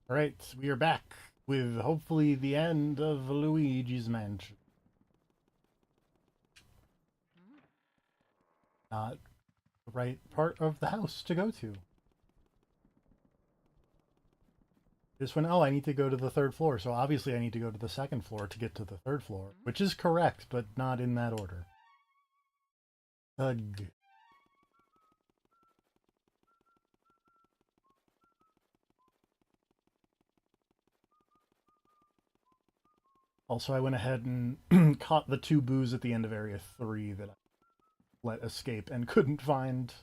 Alright, we are back with hopefully the end of Luigi's Mansion. Not the right part of the house to go to. This one, oh, I need to go to the third floor, so obviously I need to go to the second floor to get to the third floor, which is correct, but not in that order. Ugh. Also, I went ahead and caught the two boos at the end of Area 3 that I let escape and couldn't find.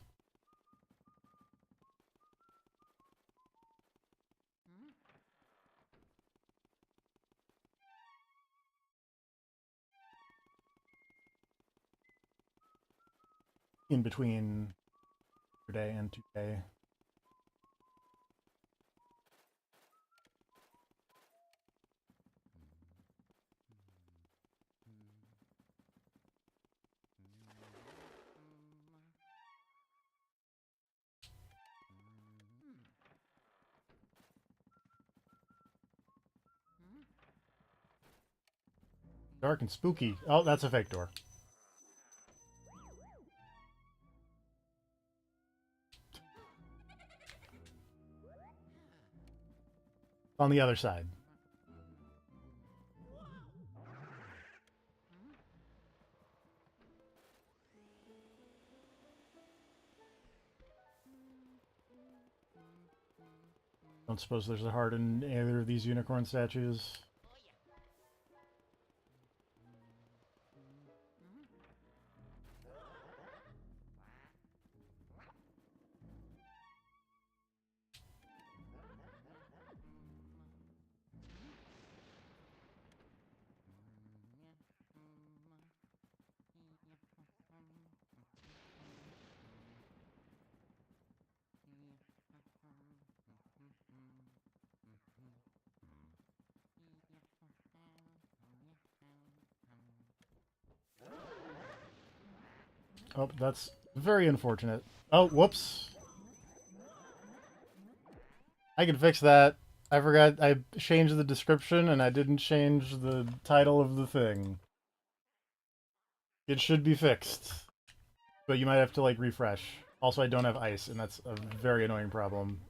In between today and today. Dark and spooky. Oh, that's a fake door. On the other side. Don't suppose there's a heart in either of these unicorn statues. Oh, that's very unfortunate. Oh, whoops. I can fix that. I forgot I changed the description and I didn't change the title of the thing. It should be fixed. But you might have to, like, refresh. Also, I don't have ice, and that's a very annoying problem.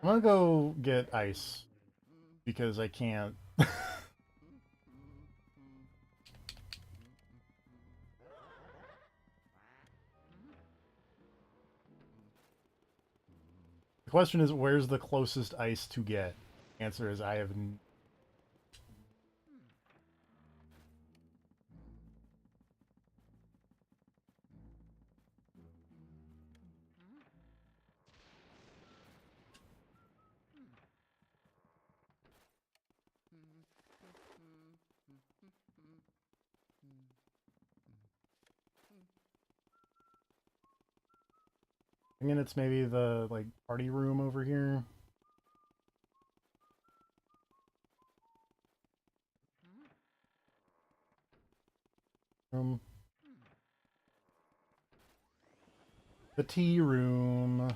I'm gonna go get ice. Because I can't. The question is, where's the closest ice to get? The answer is, I have... I mean, it's maybe the, like, party room over here. The tea room.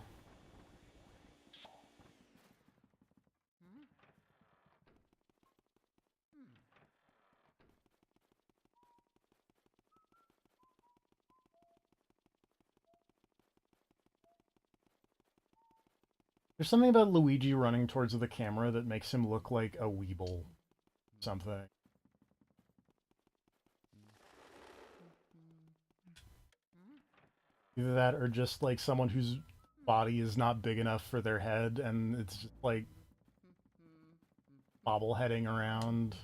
There's something about Luigi running towards the camera that makes him look like a weeble. Something. Either that or just like someone who's body is not big enough for their head, and it's just like bobbleheading around.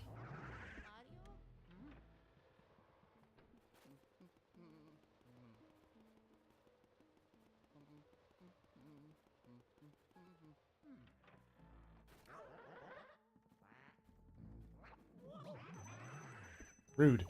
Rude.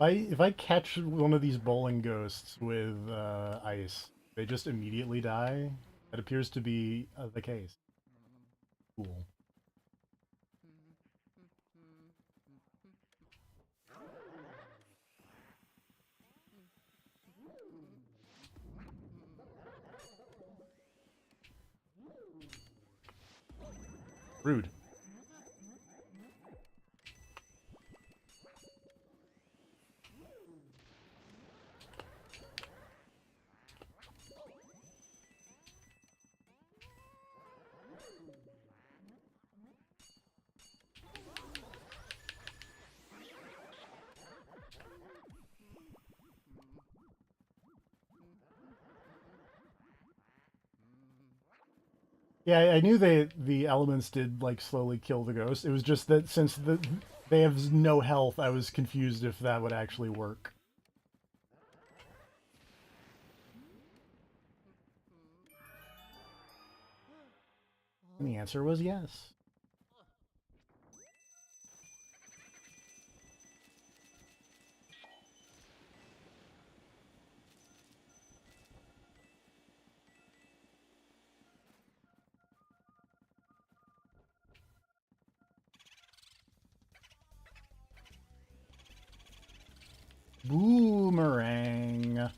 If I catch one of these bowling ghosts with ice, they just immediately die. That appears to be the case. Cool. Rude. Yeah, I knew the elements did like slowly kill the ghost. It was just that since they have no health, I was confused if that would actually work. And the answer was yes. Boomerang.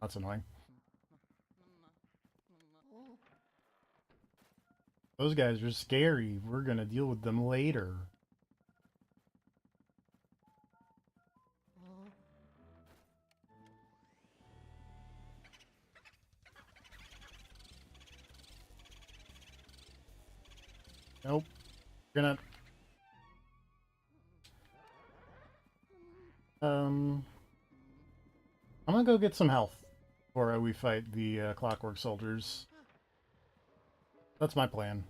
That's annoying. Those guys are scary. We're gonna deal with them later. Nope. We're gonna I'm gonna go get some health before we fight the clockwork soldiers. That's my plan.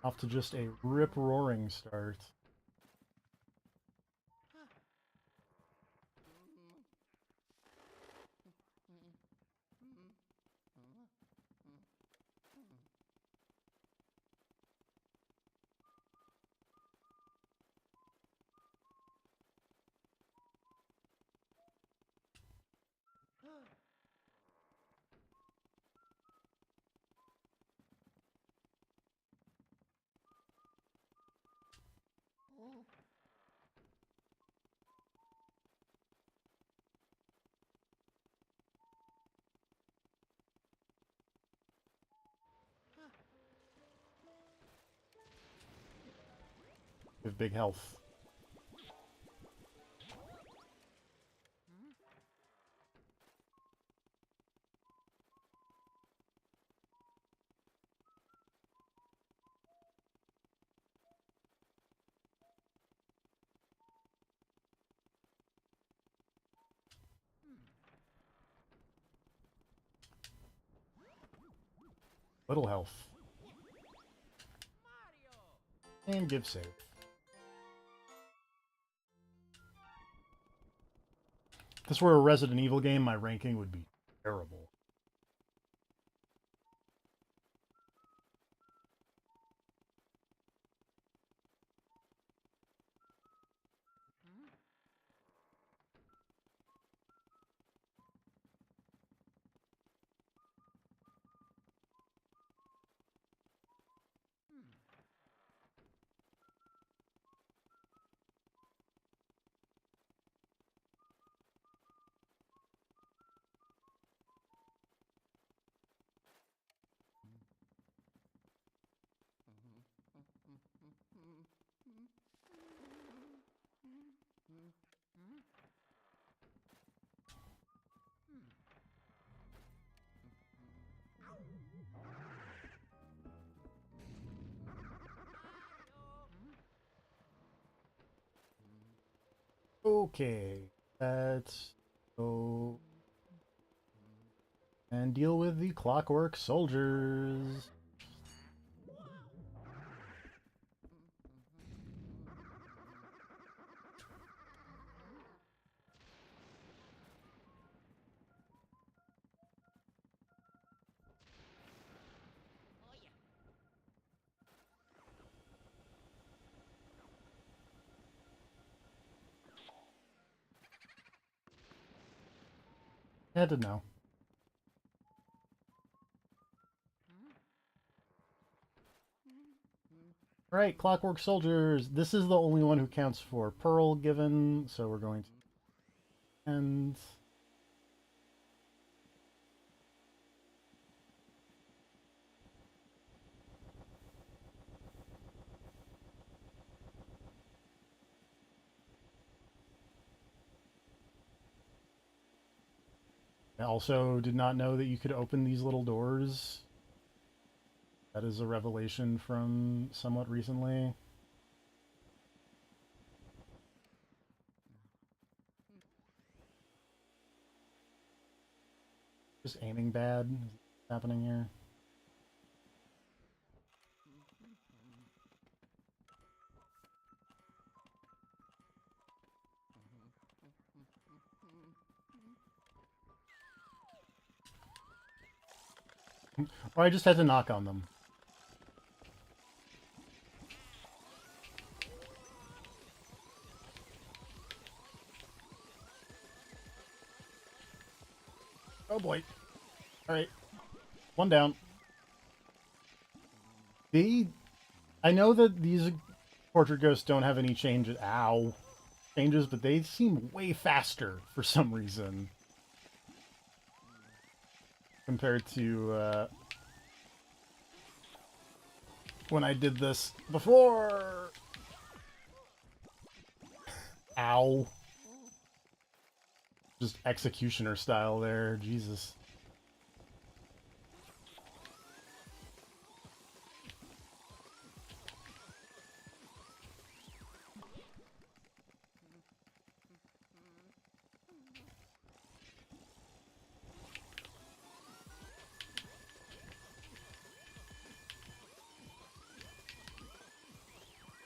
Off to just a rip-roaring start. With big health. Little health. And give save. If this were a Resident Evil game, my ranking would be terrible. Okay, let's go and deal with the clockwork soldiers. I had to know. Alright, clockwork soldiers. This is the only one who counts for pearl given, so we're going to end. I also did not know that you could open these little doors. That is a revelation from somewhat recently. Just aiming bad is happening here. Or I just had to knock on them. Oh boy. Alright. One down. I know that these portrait ghosts don't have any changes. Ow. Changes, but they seem way faster for some reason. Compared to, when I did this before. Ow. Just executioner style there. Jesus.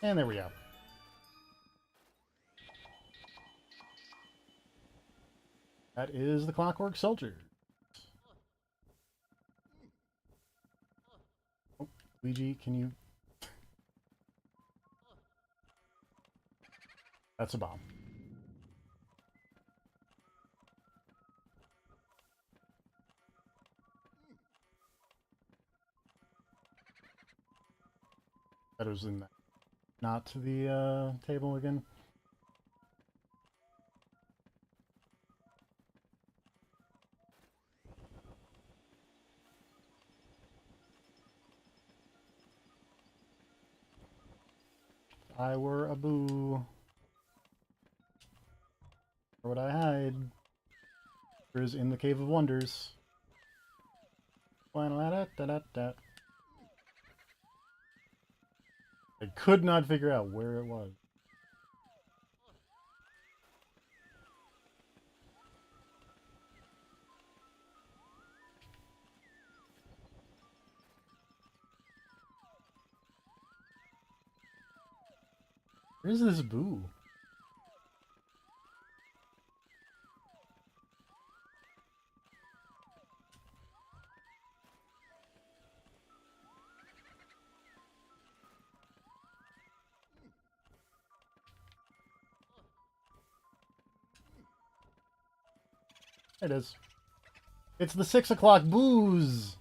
And there we go. That is the Clockwork Soldier. Oh, Luigi, can you... That's a bomb. That was in that. Not to the table again. If I were a boo. Where would I hide? There is in the Cave of Wonders. I could not figure out where it was. Where's this boo? There it is. It's the 6 o'clock boos!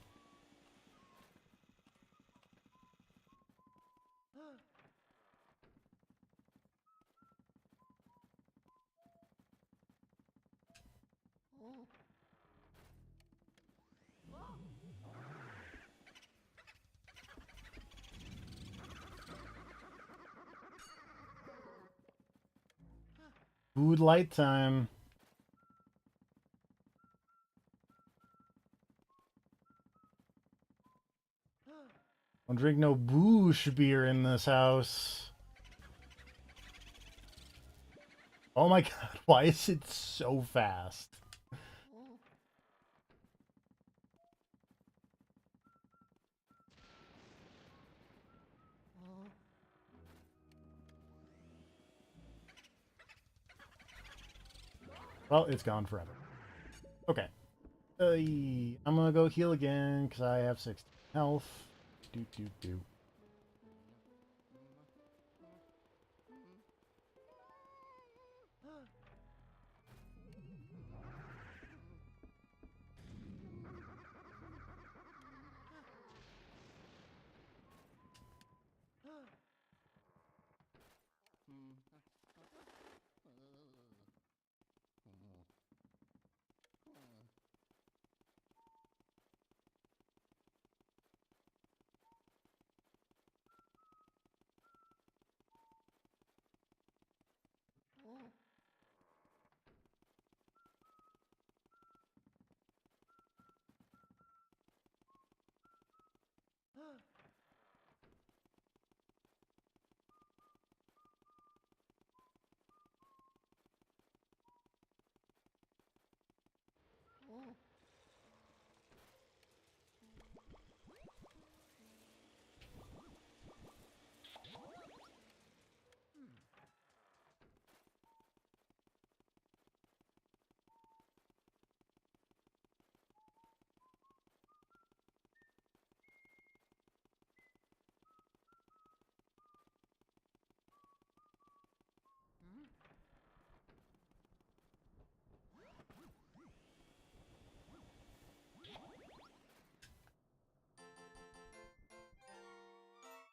Food light time. Don't drink no boosh beer in this house. Oh my god, why is it so fast? Well, it's gone forever. Okay. I'm gonna go heal again because I have 60 health. Do do do.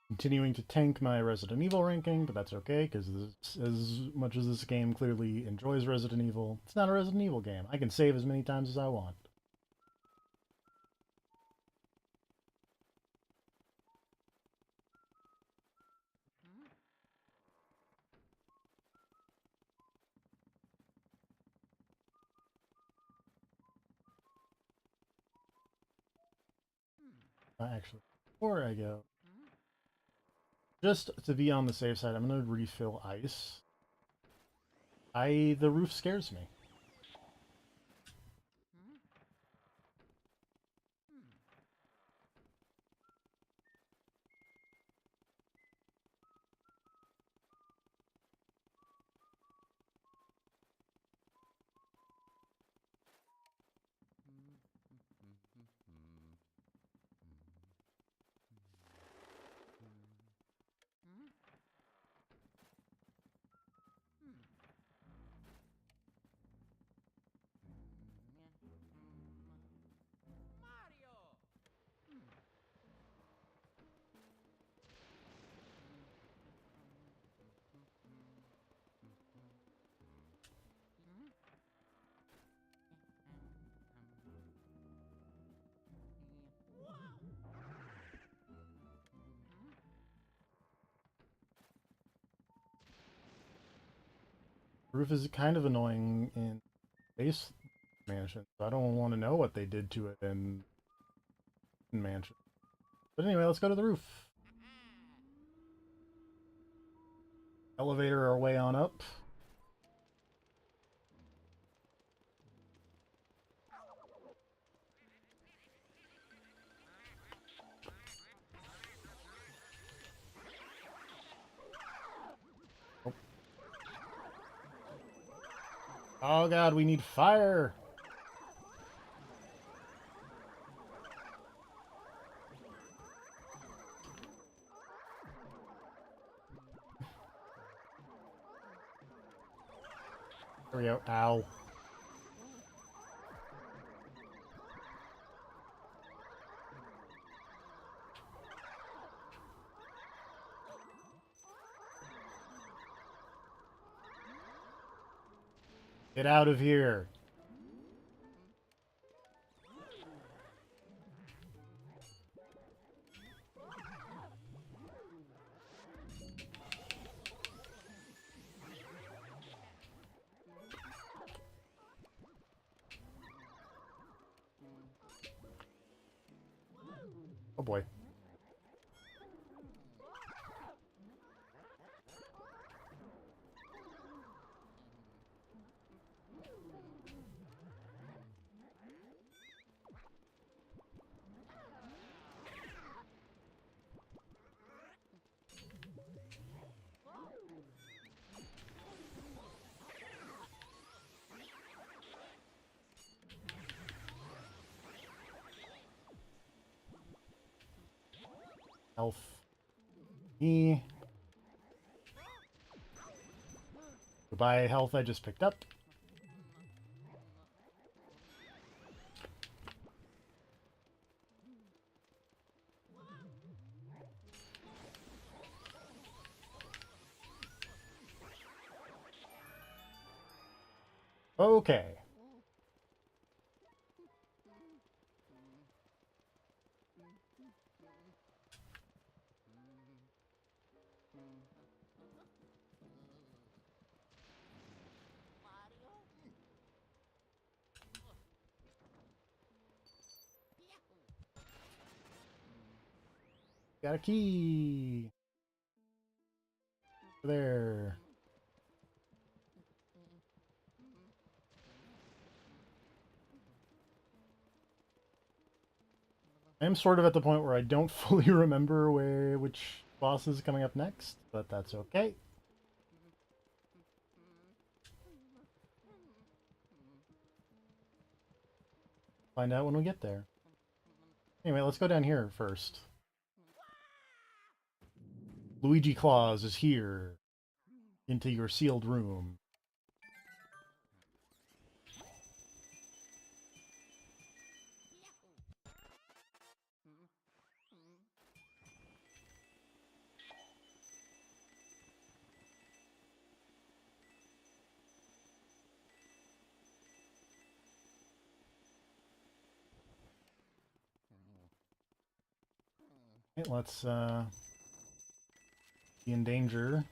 Continuing to tank my Resident Evil ranking, but that's okay, because as much as this game clearly enjoys Resident Evil, it's not a Resident Evil game. I can save as many times as I want. Actually, before I go, just to be on the safe side, I'm going to refill ice. The roof scares me. Roof is kind of annoying in base mansion, so I don't want to know what they did to it in mansion. But anyway, let's go to the roof. Elevator our way on up. Oh god, we need fire! There we go. Ow. Get out of here. Oh boy. Health. Me. Goodbye, health I just picked up. Okay. Got a key. There. I am sort of at the point where I don't fully remember which boss is coming up next, but that's okay. Find out when we get there. Anyway, let's go down here first. Luigi Claus is here. Into your sealed room. Okay, let's be in danger.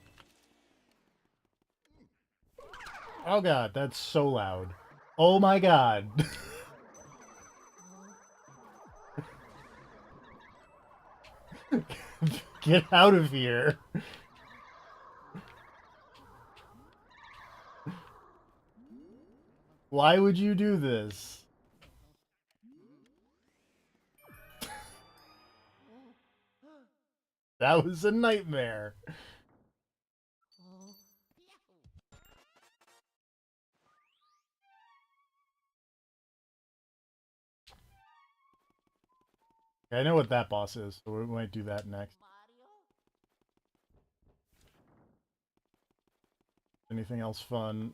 Oh god, that's so loud. Oh my god. Get out of here. Why would you do this? That was a nightmare. Okay, I know what that boss is, so we might do that next. Anything else fun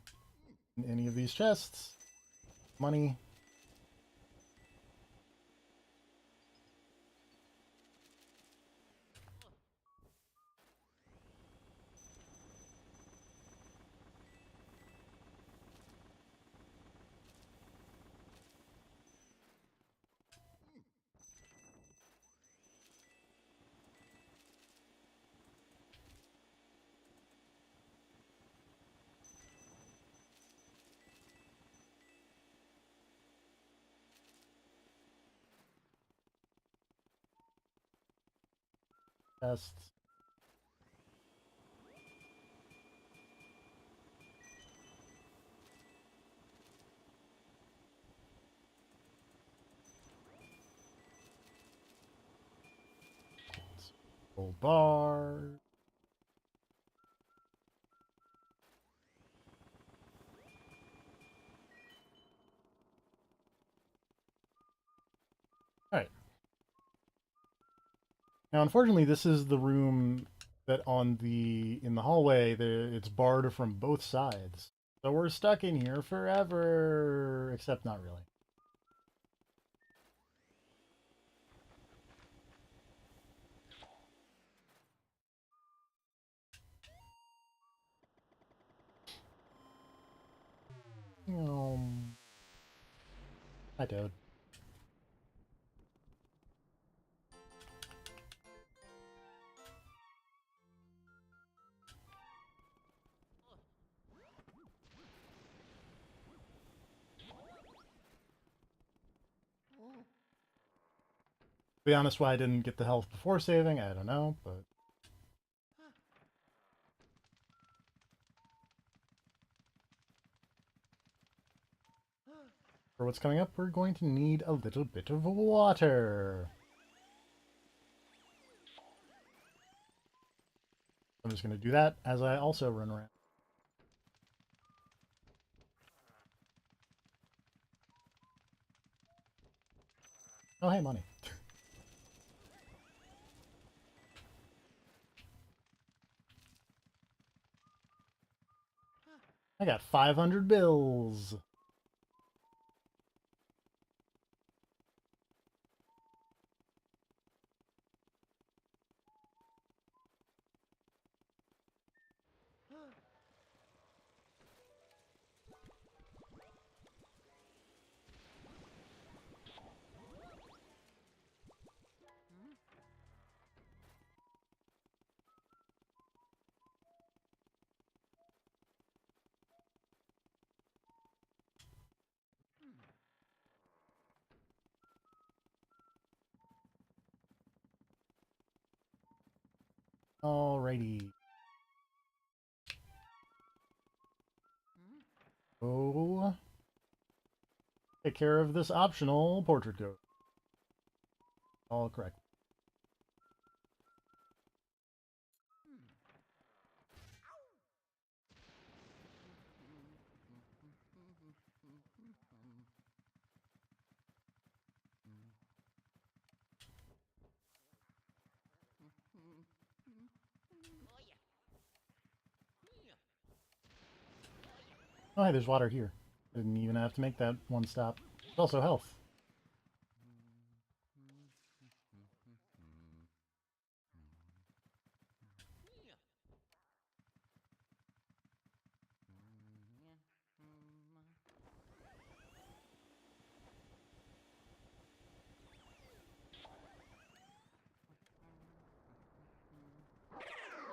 in any of these chests? Money. Chests. Gold bar. Alright. Now, unfortunately, this is the room that in the hallway, it's barred from both sides. So we're stuck in here forever. Except not really. Hi, Toad. To be honest, why I didn't get the health before saving, I don't know, but... For what's coming up, we're going to need a little bit of water. I'm just going to do that as I also run around. Oh, hey, money. got 500 bills. Alrighty. Oh, take care of this optional portrait code. All correct. Oh, hey, there's water here. Didn't even have to make that one stop. It's also health.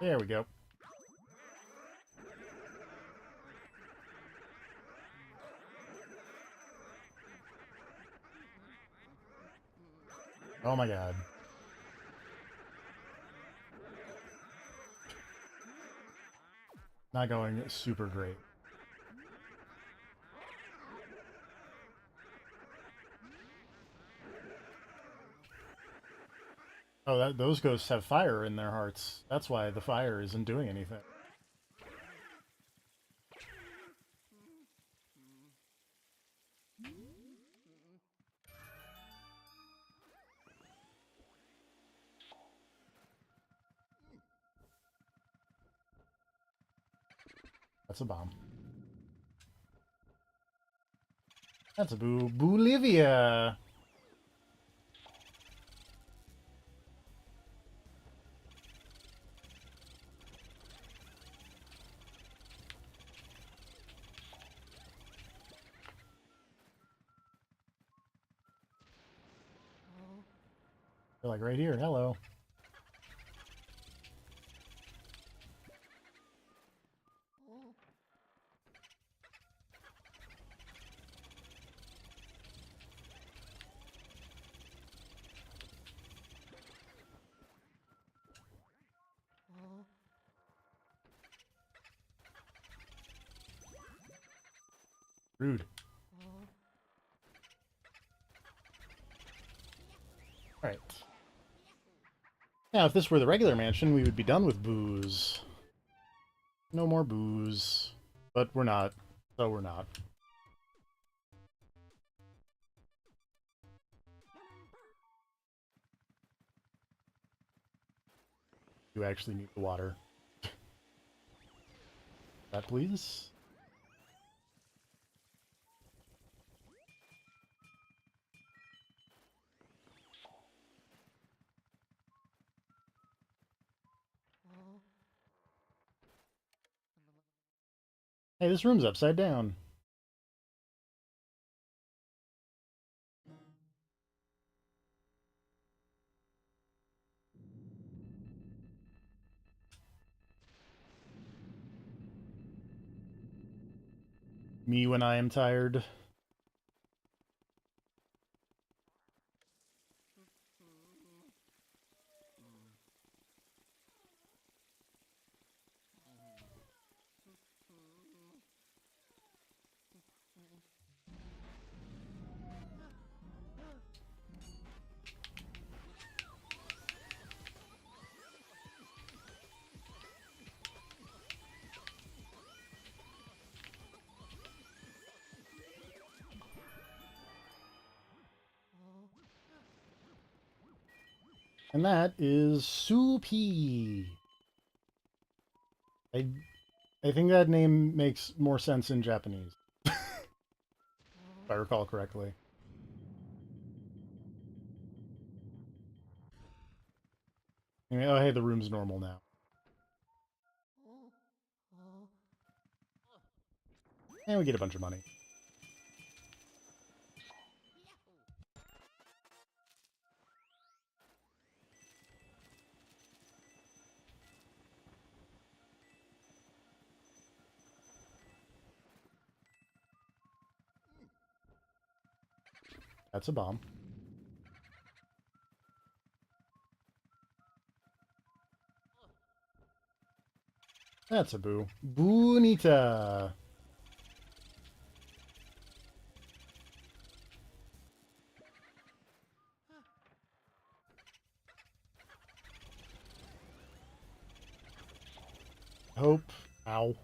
There we go. Oh my god. Not going super great. Oh, those ghosts have fire in their hearts. That's why the fire isn't doing anything. That's a bomb. That's a Bolivia. They're like right here. Hello. Rude. Alright. Now, if this were the regular mansion, we would be done with booze. No more booze. But we're not. So we're not. You actually need the water. That, please? Hey, this room's upside down. Me when I am tired. And that is soupy. I I think that name makes more sense in Japanese, if I recall correctly. Anyway, oh, hey, the room's normal now. And we get a bunch of money. That's a bomb. That's a boo. Bonita. Hope. Ow.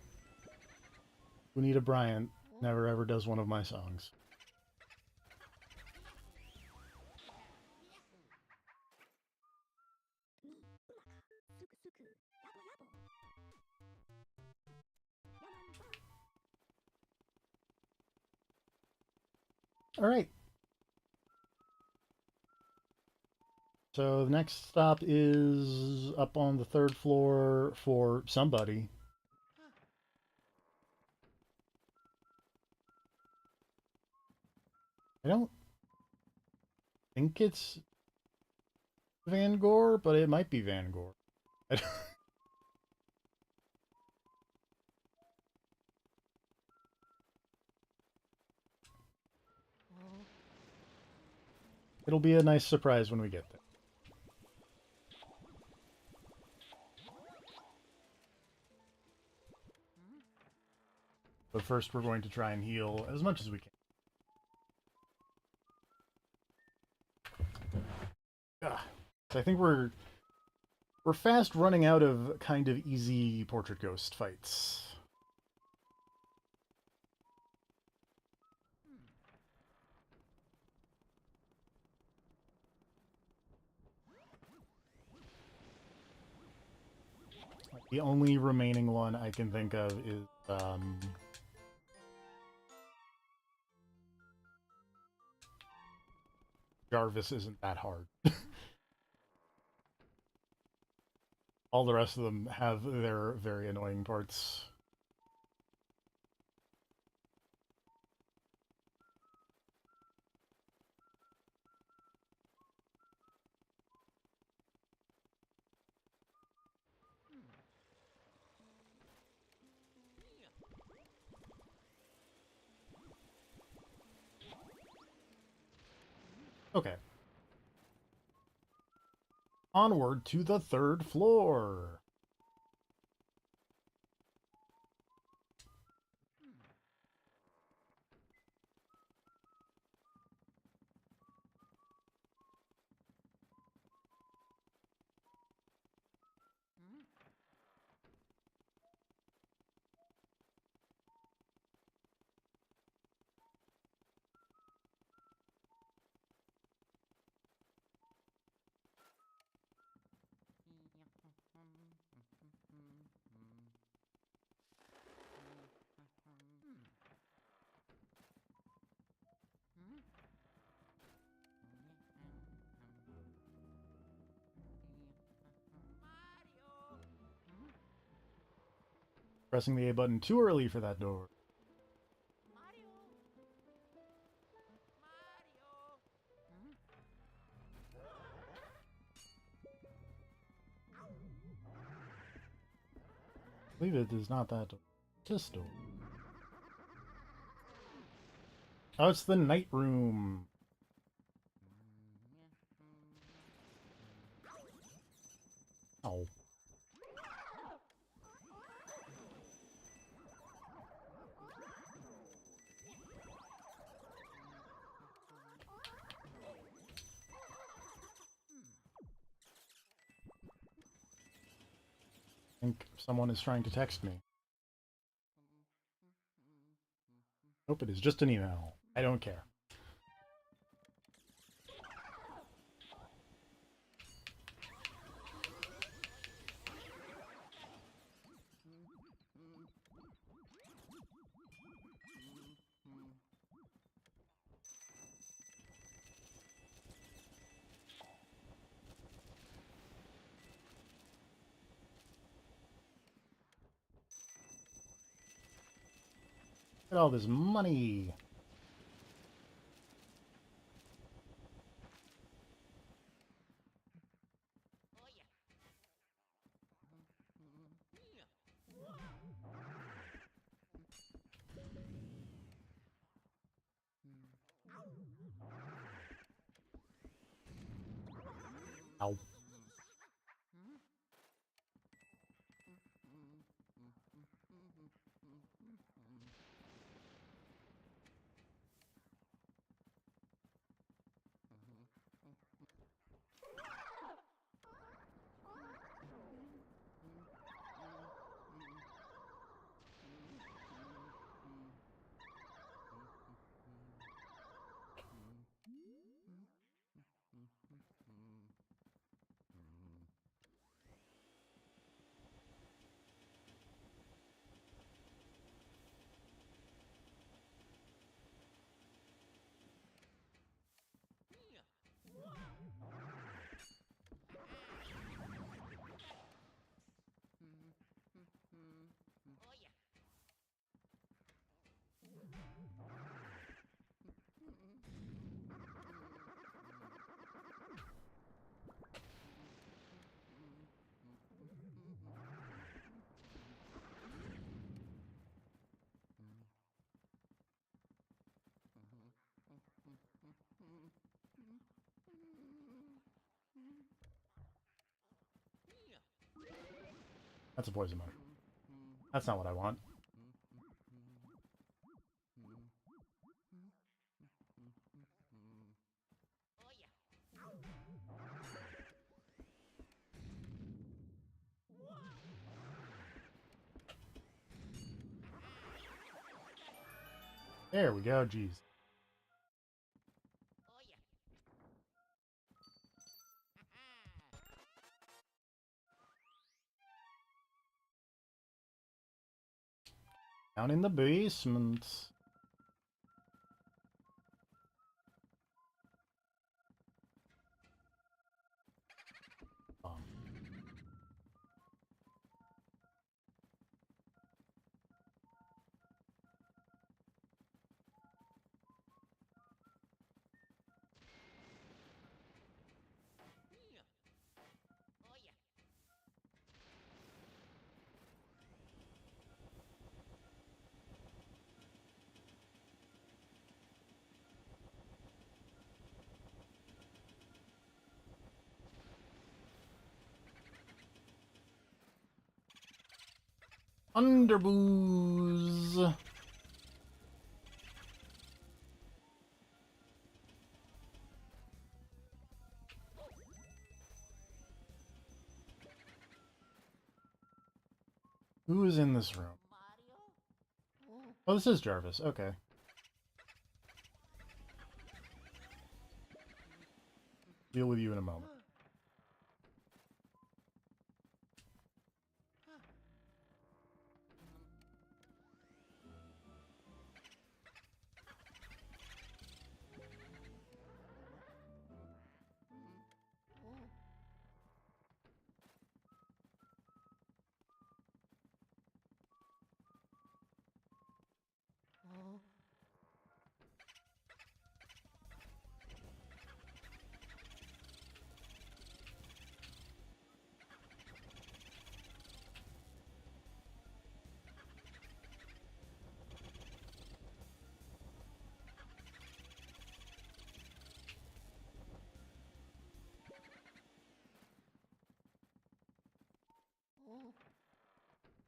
Bonita Bryant never ever does one of my songs. All right. So the next stop is up on the 3rd floor for somebody. I don't think it's Van Gore, but it might be Van Gore. It'll be a nice surprise when we get there. But first we're going to try and heal as much as we can. So I think we're fast running out of kind of easy portrait ghost fights. The only remaining one I can think of is Jarvis isn't that hard. All the rest of them have their very annoying parts. Okay. Onward to the 3rd floor. Pressing the A button too early for that door. I believe it is not that door. This door. Oh, it's the night room. Oh. I think someone is trying to text me. Nope, it is just an email. I don't care. Look at all this money. Ow. That's a poison mode. That's not what I want. There we go, jeez. Down in the basement. Underbooze. Who is in this room? Oh, this is Jarvis. Okay. Deal with you in a moment.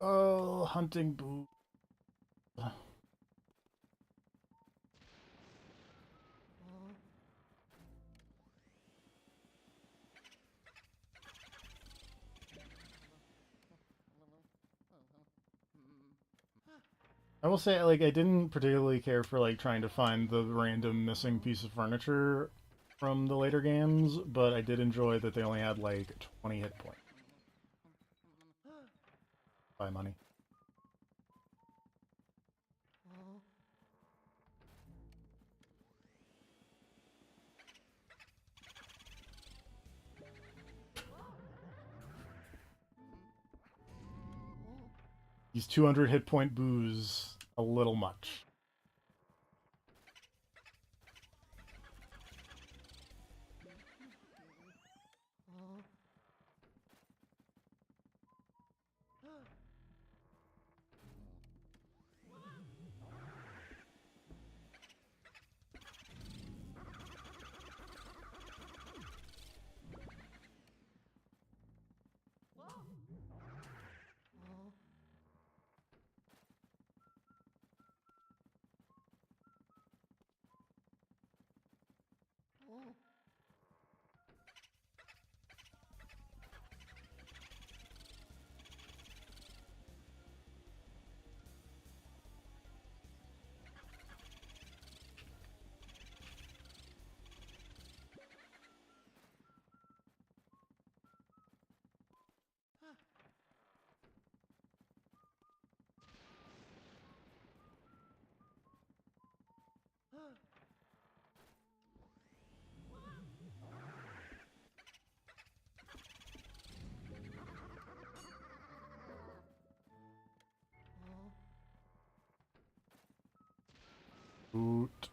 Oh, hunting boo. I will say, like, I didn't particularly care for, like, trying to find the random missing piece of furniture from the later games, but I did enjoy that they only had, like, 20 hit points. Buy money. These 200 hit point boos, a little much. Boot.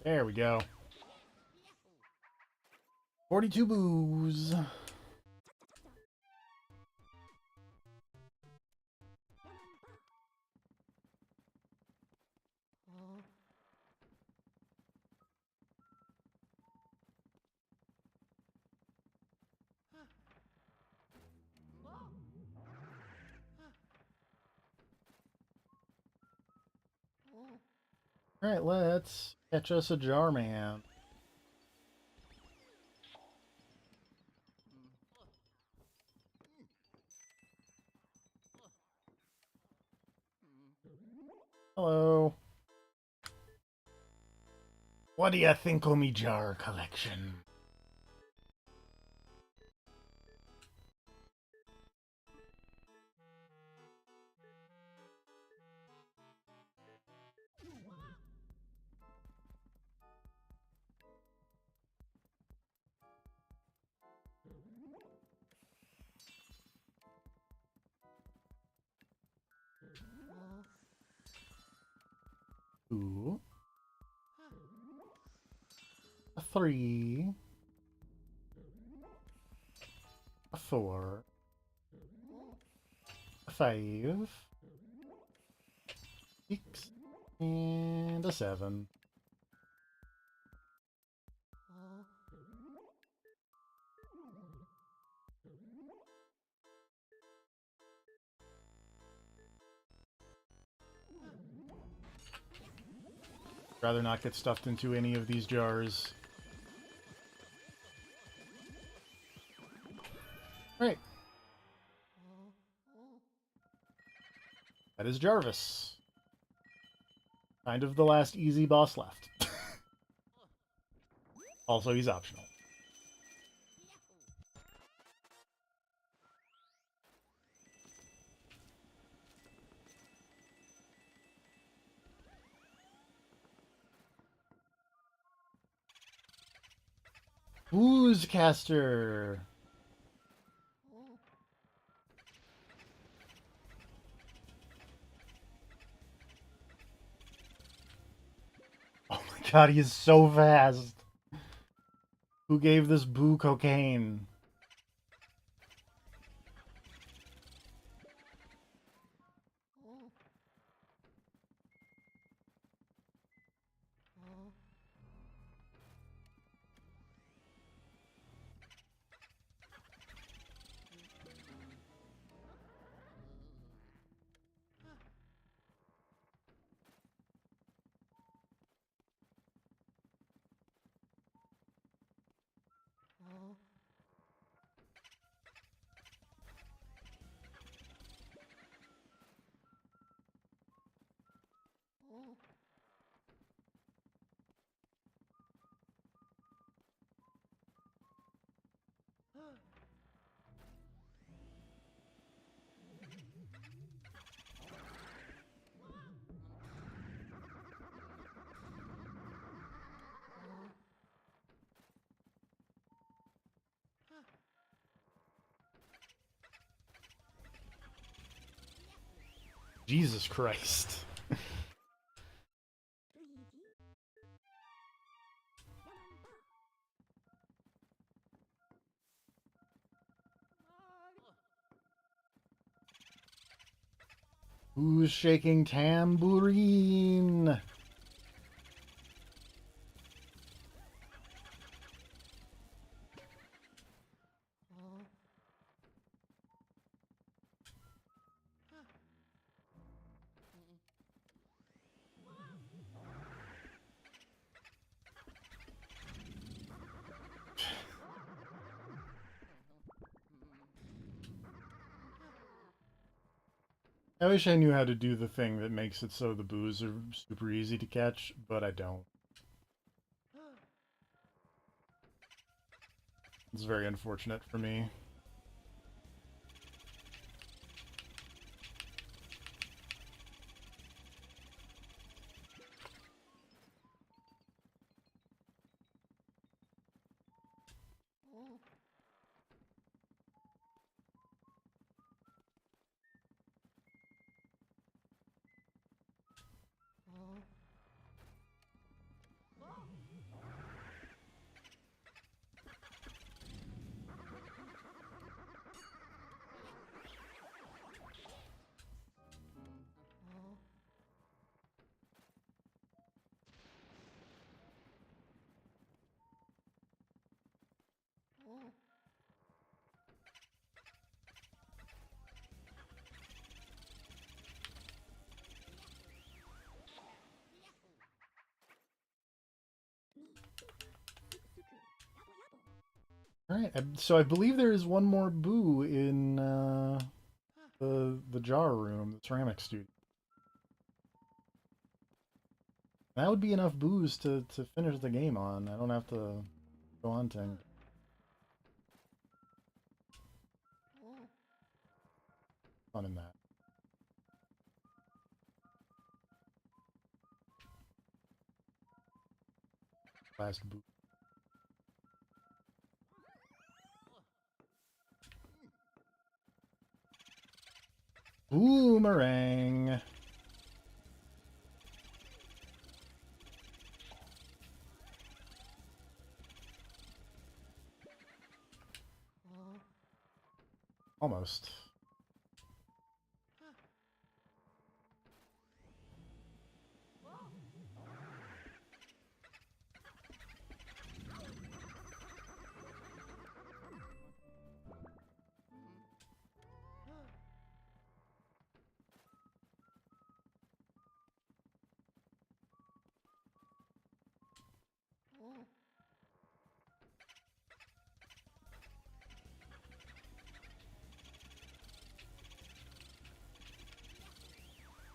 There we go. 42 booze. Alright, let's catch us a jar man. Hello. What do you think of me jar collection? Ooh. A 3. A 4. A 5. 6. And a 7. Rather not get stuffed into any of these jars. Right. That is Jarvis. Kind of the last easy boss left. Also, he's optional. Oozecaster. Oh my god, he is so fast. Who gave this boo cocaine? Jesus Christ. Who's shaking tambourine? I wish I knew how to do the thing that makes it so the boos are super easy to catch, but I don't. It's very unfortunate for me. Alright, so I believe there is one more boo in the jar room, the ceramic studio. That would be enough boos to finish the game on. I don't have to go hunting. Fun in that. Last boo. Boomerang. Almost.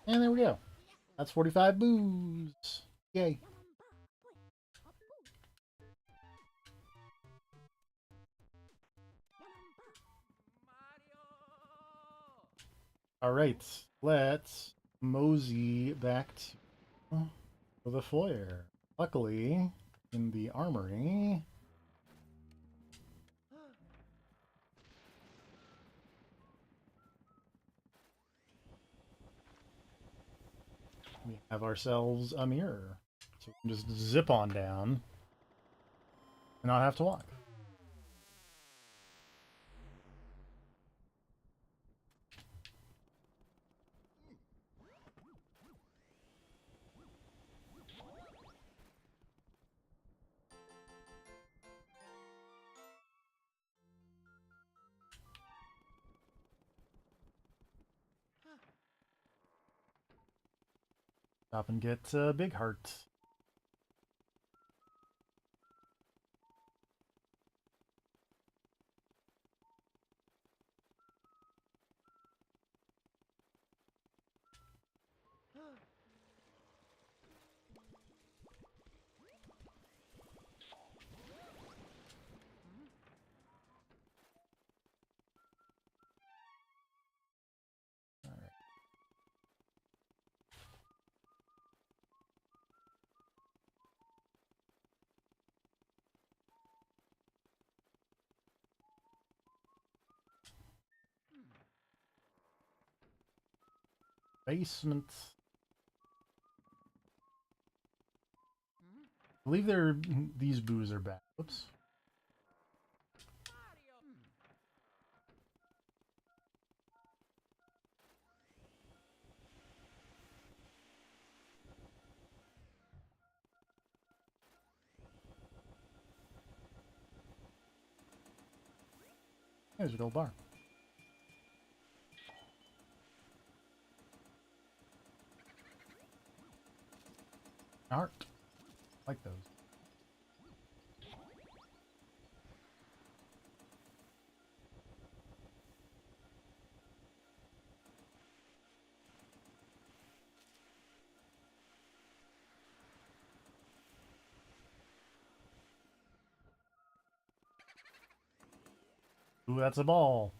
And there we go. That's 45 boos. Yay. Alright, let's mosey back to the foyer. Luckily, in the armory, we have ourselves a mirror. So we can just zip on down and not have to walk. Stop and get Big Heart. Basement. I believe these boos are back. Oops. There's a gold bar. Heart. Like those. Ooh, that's a ball.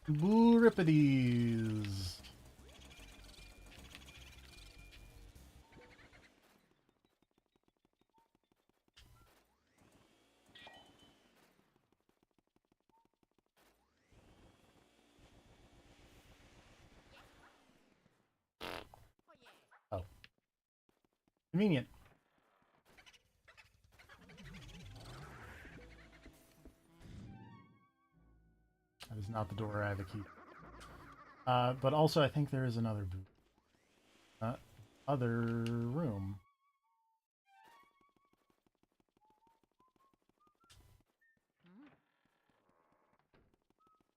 Booripides. Oh. Convenient. That is not the door I have a key. But also I think there is another booth. Other room.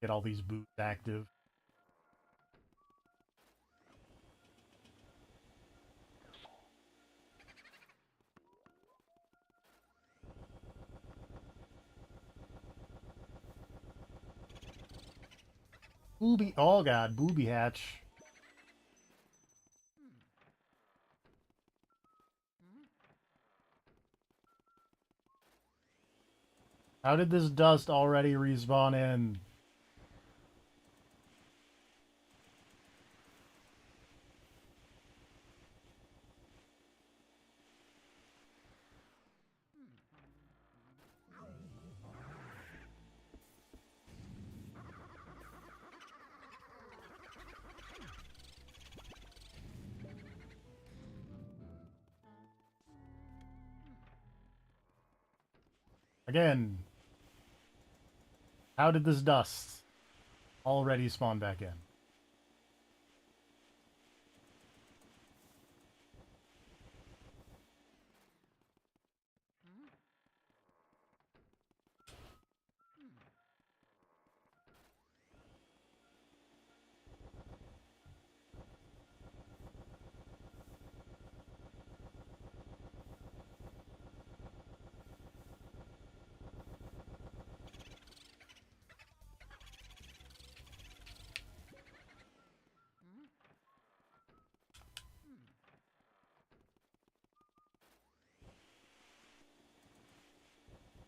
Get all these boots active. Booby. Oh god, booby hatch. How did this dust already respawn in? Again, how did this dust already spawn back in?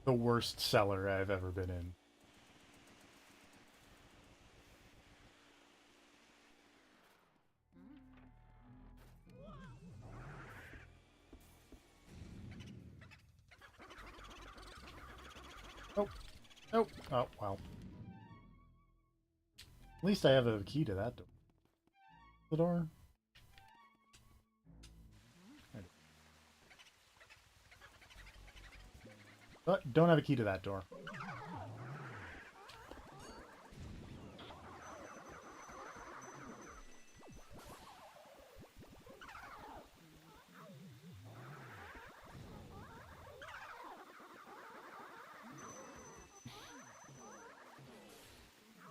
The worst cellar I've ever been in. Oh, oh, oh, well. At least I have a key to that door. The door? But don't have a key to that door.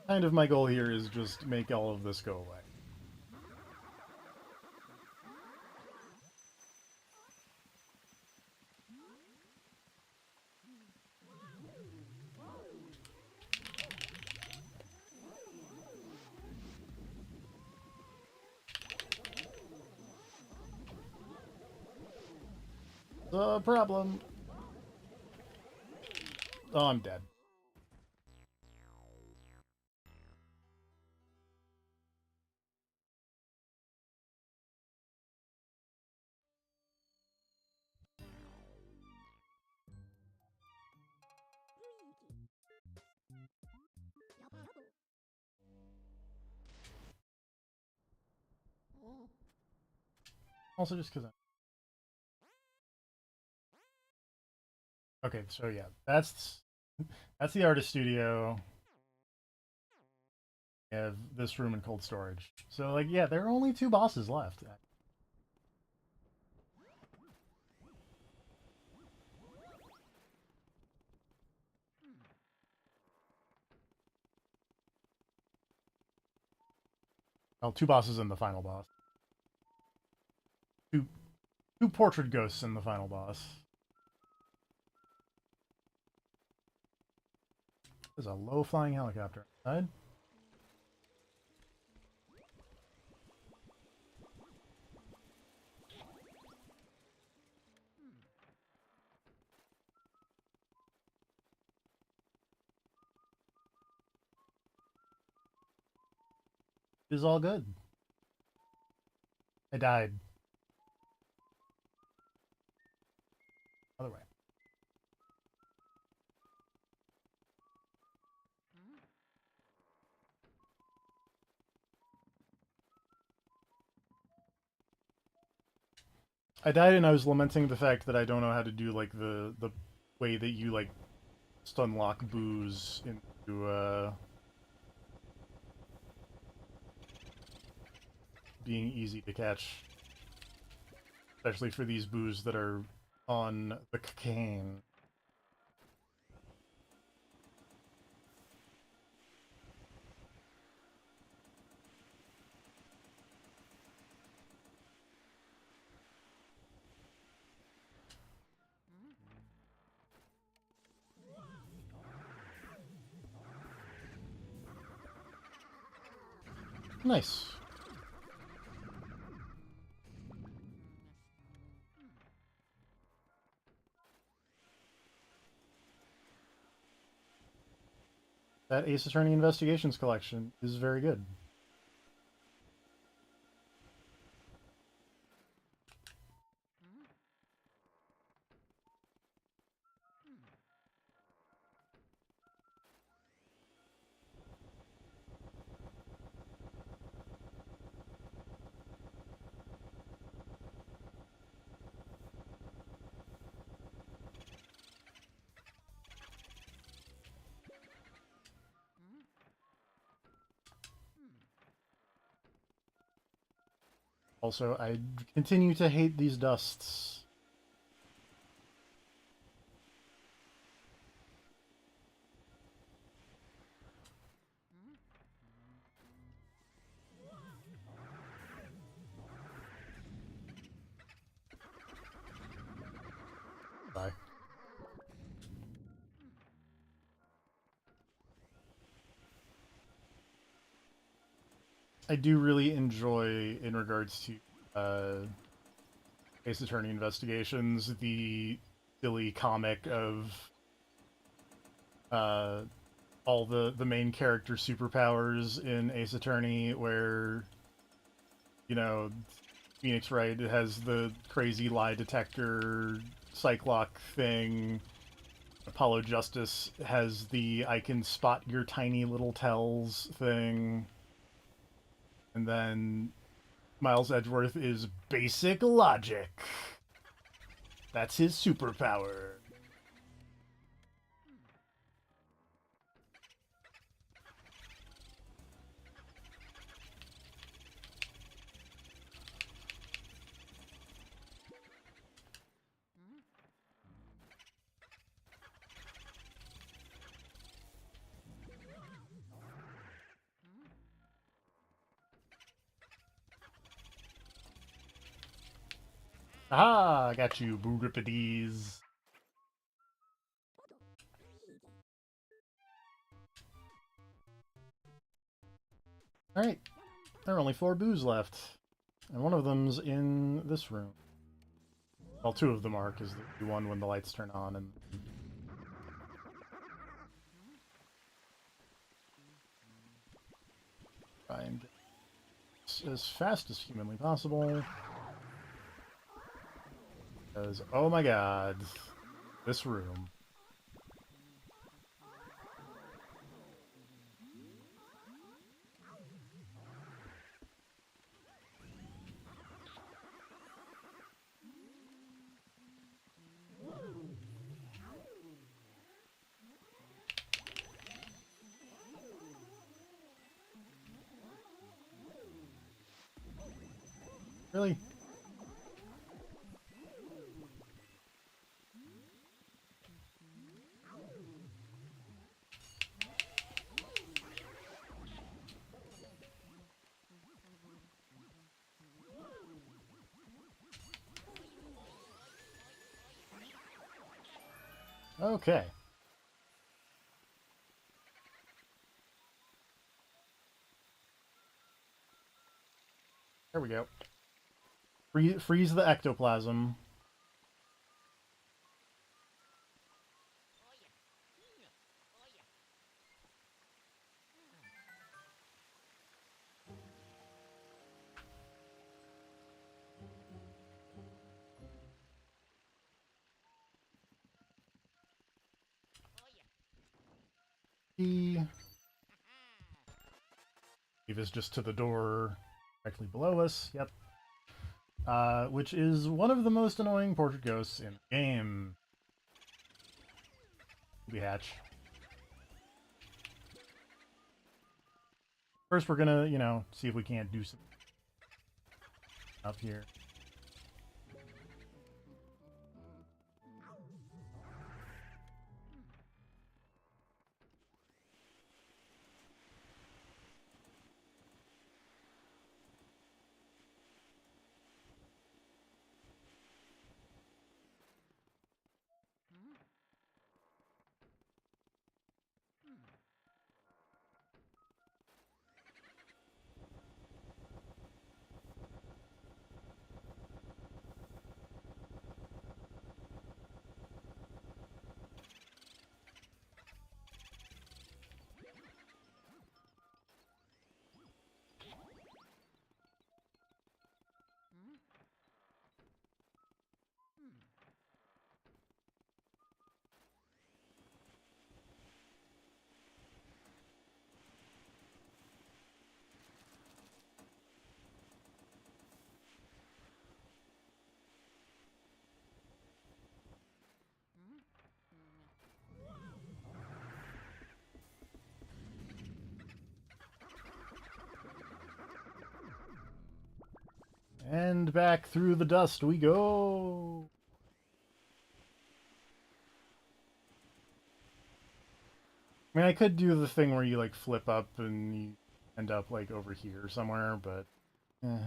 Kind of my goal here is just make all of this go away. The problem. Oh, I'm dead. Also, just because okay, so yeah, that's the artist studio. We have this room in cold storage. So like, yeah, there are only 2 bosses left. Well, 2 bosses in the final boss. Two portrait ghosts in the final boss. There's a low-flying helicopter outside. It is all good. I died. Other way. I died and I was lamenting the fact that I don't know how to do like the way that you like stun lock boos into being easy to catch. Especially for these boos that are on the cocaine. Nice. That Ace Attorney Investigations collection is very good. Also, I continue to hate these dusts. Bye. I do really enjoy, in regards to Ace Attorney Investigations, the silly comic of uh, all the main character superpowers in Ace Attorney, where, you know, Phoenix Wright has the crazy lie detector Cyclock thing. Apollo Justice has the I can spot your tiny little tells thing. And then Miles Edgeworth is basic logic. That's his superpower. Aha! I got you, Boogripides. Alright, there are only 4 boos left. And one of them's in this room. Well, 2 of them are, because the one when the lights turn on and... Try and get this as fast as humanly possible. Because, oh my god, this room. Really? Okay. There we go. Freeze the ectoplasm. Eve is just to the door directly below us. Yep. Which is one of the most annoying portrait ghosts in the game. We hatch. First, we're gonna, you know, see if we can't do some up here. And back through the dust we go. I mean, I could do the thing where you, like, flip up and you end up, like, over here somewhere, but... Eh.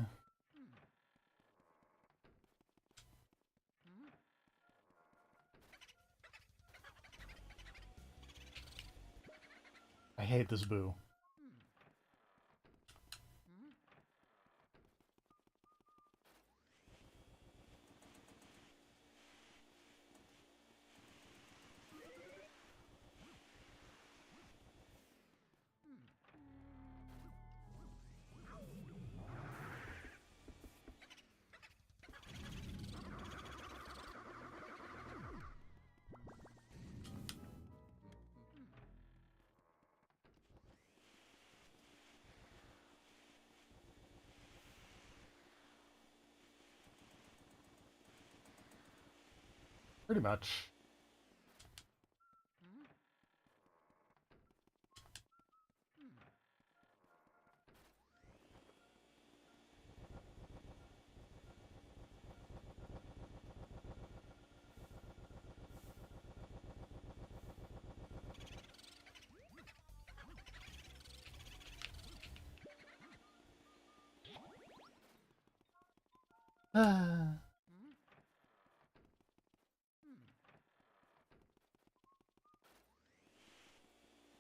I hate this boo. Pretty much.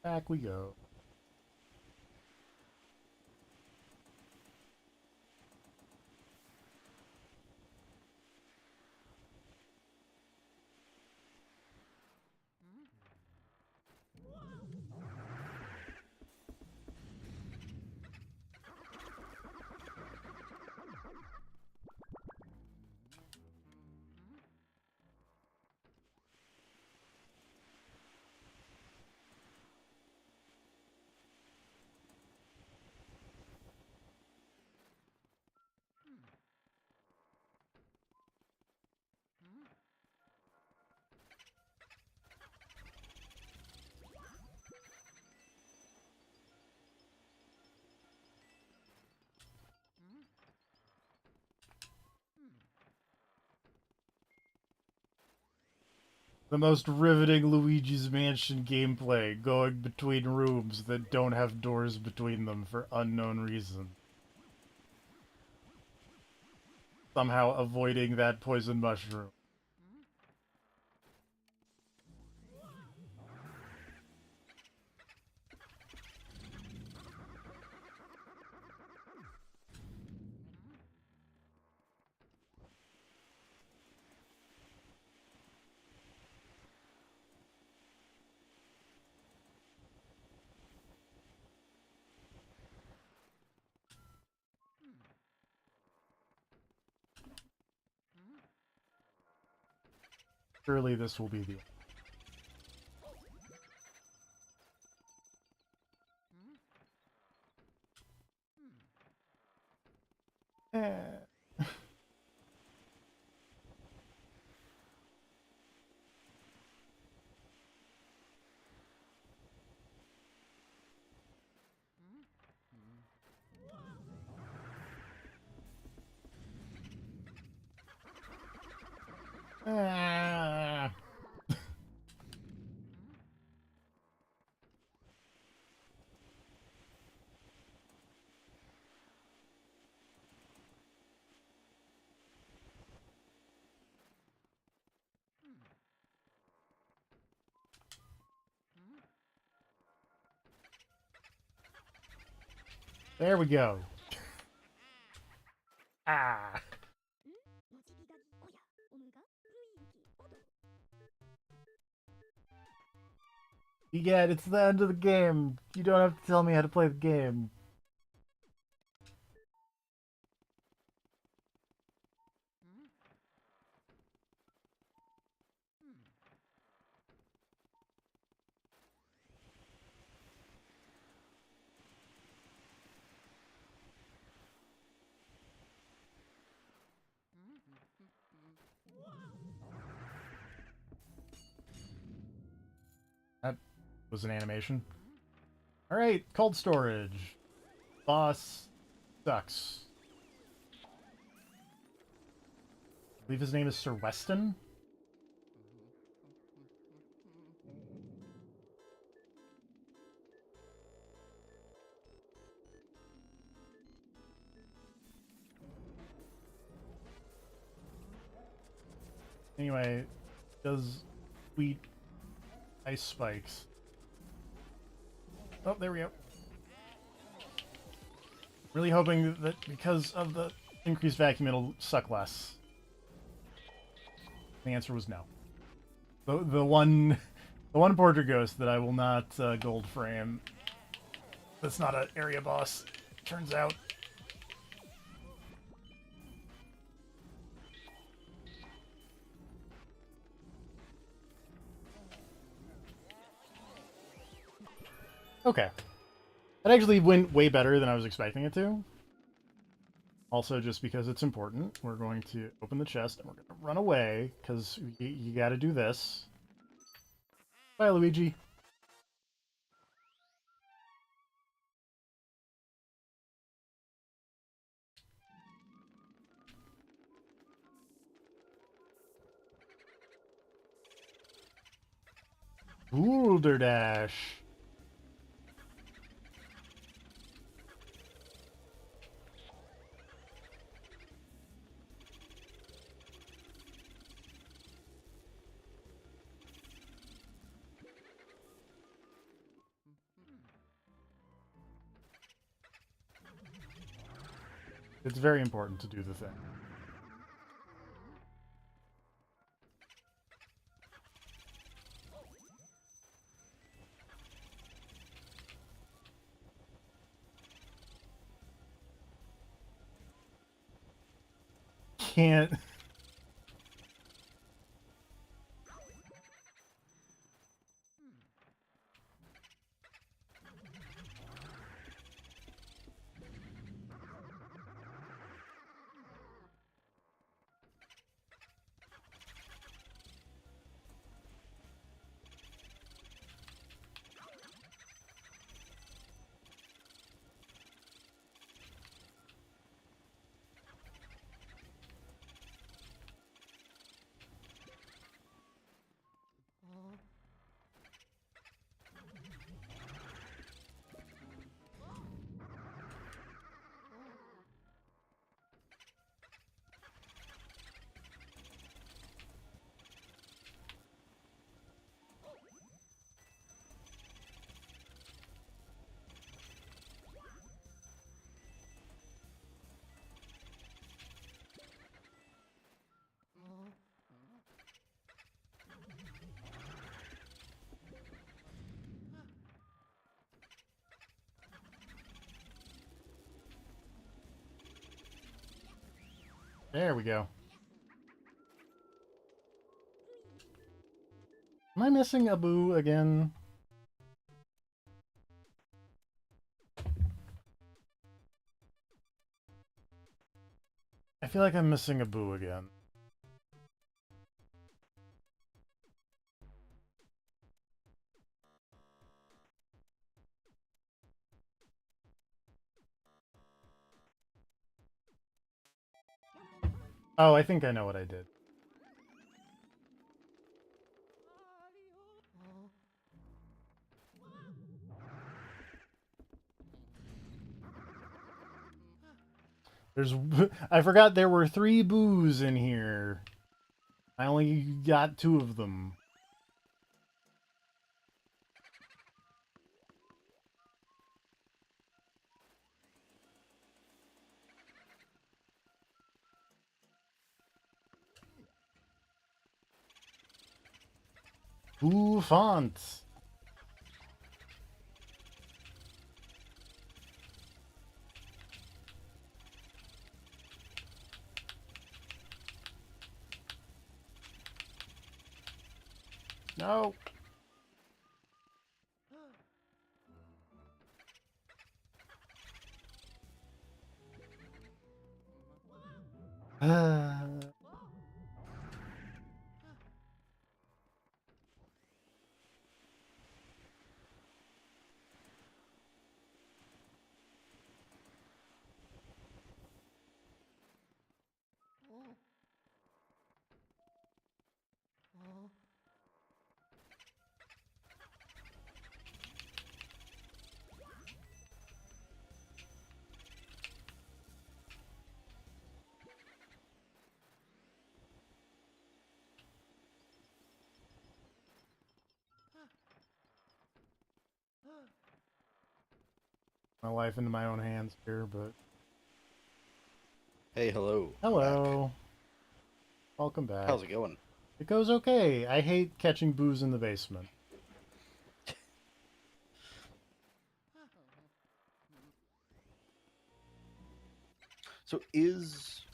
Back we go. The most riveting Luigi's Mansion gameplay, going between rooms that don't have doors between them for unknown reason. Somehow avoiding that poison mushroom. Surely this will be the end. Ah. There we go. Ah. Yeah, it's the end of the game. You don't have to tell me how to play the game. That was an animation. Alright, cold storage. Boss sucks. believe his name is Sir Weston. Anyway, does sweet ice spikes. Oh, there we go. Really hoping that because of the increased vacuum, it'll suck less. The answer was no. The one portrait ghost that I will not gold frame. That's not an area boss. Turns out. Okay. That actually went way better than I was expecting it to. Also, just because it's important, we're going to open the chest and we're going to run away, because you got to do this. Bye, Luigi. Boulder Dash. It's very important to do the thing. Can't. There we go. Am I missing a boo again? I feel like I'm missing a boo again. Oh, I think I know what I did. There's... I forgot there were 3 boos in here. I only got 2 of them. Boo font. No. my life into my own hands here, but Hey, hello. I'm back. hello. Welcome back. How's it going? It goes okay. I hate catching booze in the basement.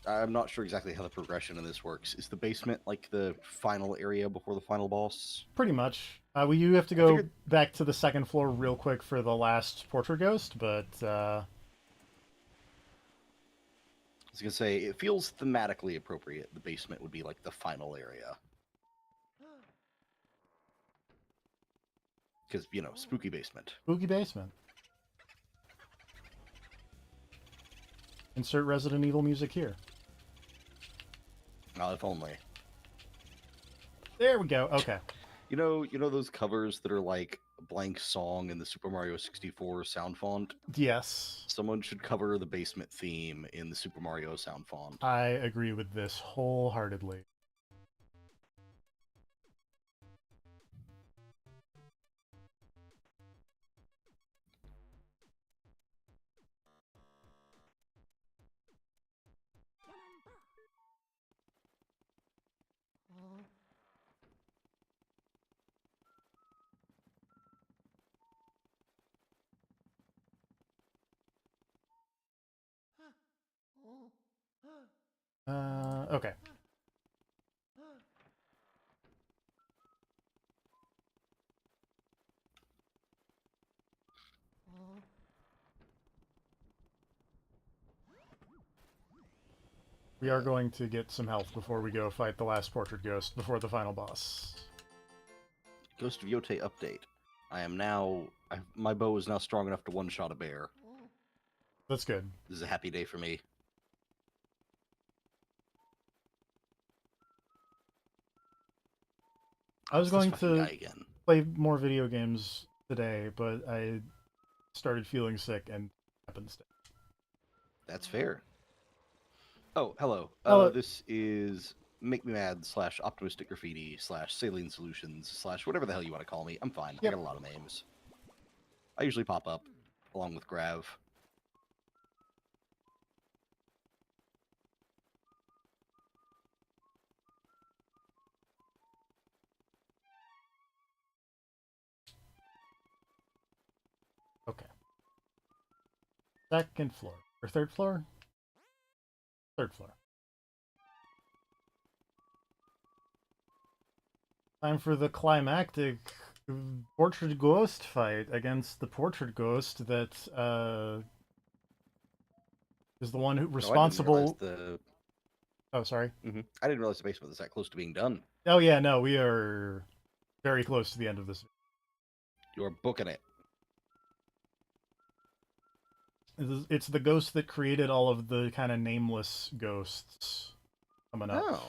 I'm not sure exactly how the progression in this works. Is the basement like the final area before the final boss? Pretty much. You have to I go figured, back to the second floor real quick for the last portrait ghost, but I was gonna say, it feels thematically appropriate. The basement would be like the final area. Because, spooky basement. spooky basement. Insert Resident Evil music here. If only. There we go. Okay. You know those covers that are like a blank song in the Super Mario 64 sound font? Yes. Someone should cover the basement theme in the Super Mario sound font. I agree with this wholeheartedly. Okay. We are going to get some health before we go fight the last portrait ghost before the final boss. Ghost of Yote update. My bow is now strong enough to one-shot a bear. That's good. This is a happy day for me. I was It's this going fucking to guy again. play more video games today, but I started feeling sick and happened to. That's fair. Oh, hello. Oh, This is Make Me Mad / Optimistic Graffiti / Saline Solutions / whatever the hell you want to call me. I'm fine. I yep. got a lot of names. I usually pop up along with Grav. Okay. Second floor. Or third floor? Third floor. Time for the climactic portrait ghost fight against the portrait ghost that is the one who Oh, I didn't realize responsible. the. Oh, sorry. I didn't realize the basement was that close to being done. Oh yeah, no, we are very close to the end of this. You're booking it. It's the ghost that created all of the kind of nameless ghosts coming up. Oh.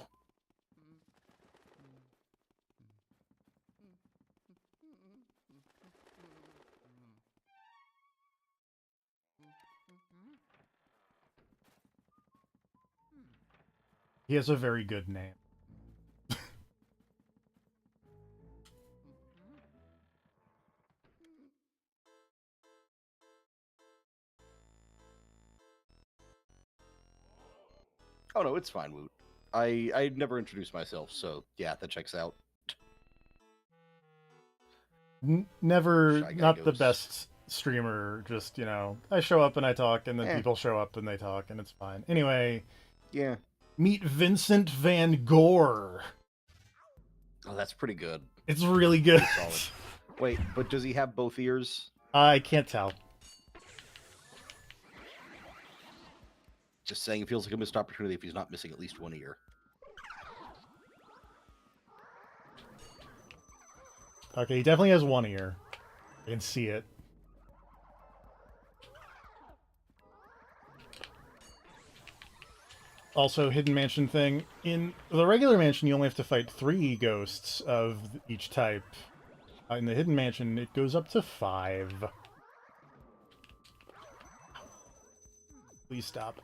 He has a very good name. Oh no, it's fine, Woot. I never introduced myself, so yeah, that checks out. Never, Shy Guy not the Ghost. best streamer. Just I show up and I talk, and then Eh, people show up and they talk, and it's fine. Anyway, yeah. meet Vincent Van Gogh. Oh, that's pretty good. It's really good. Pretty solid. Wait, but does he have both ears? I can't tell. Just saying, it feels like a missed opportunity if he's not missing at least one ear. Okay, he definitely has one ear. I can see it. Also, hidden mansion thing. In the regular mansion, you only have to fight 3 ghosts of each type. In the hidden mansion, it goes up to 5. Please stop.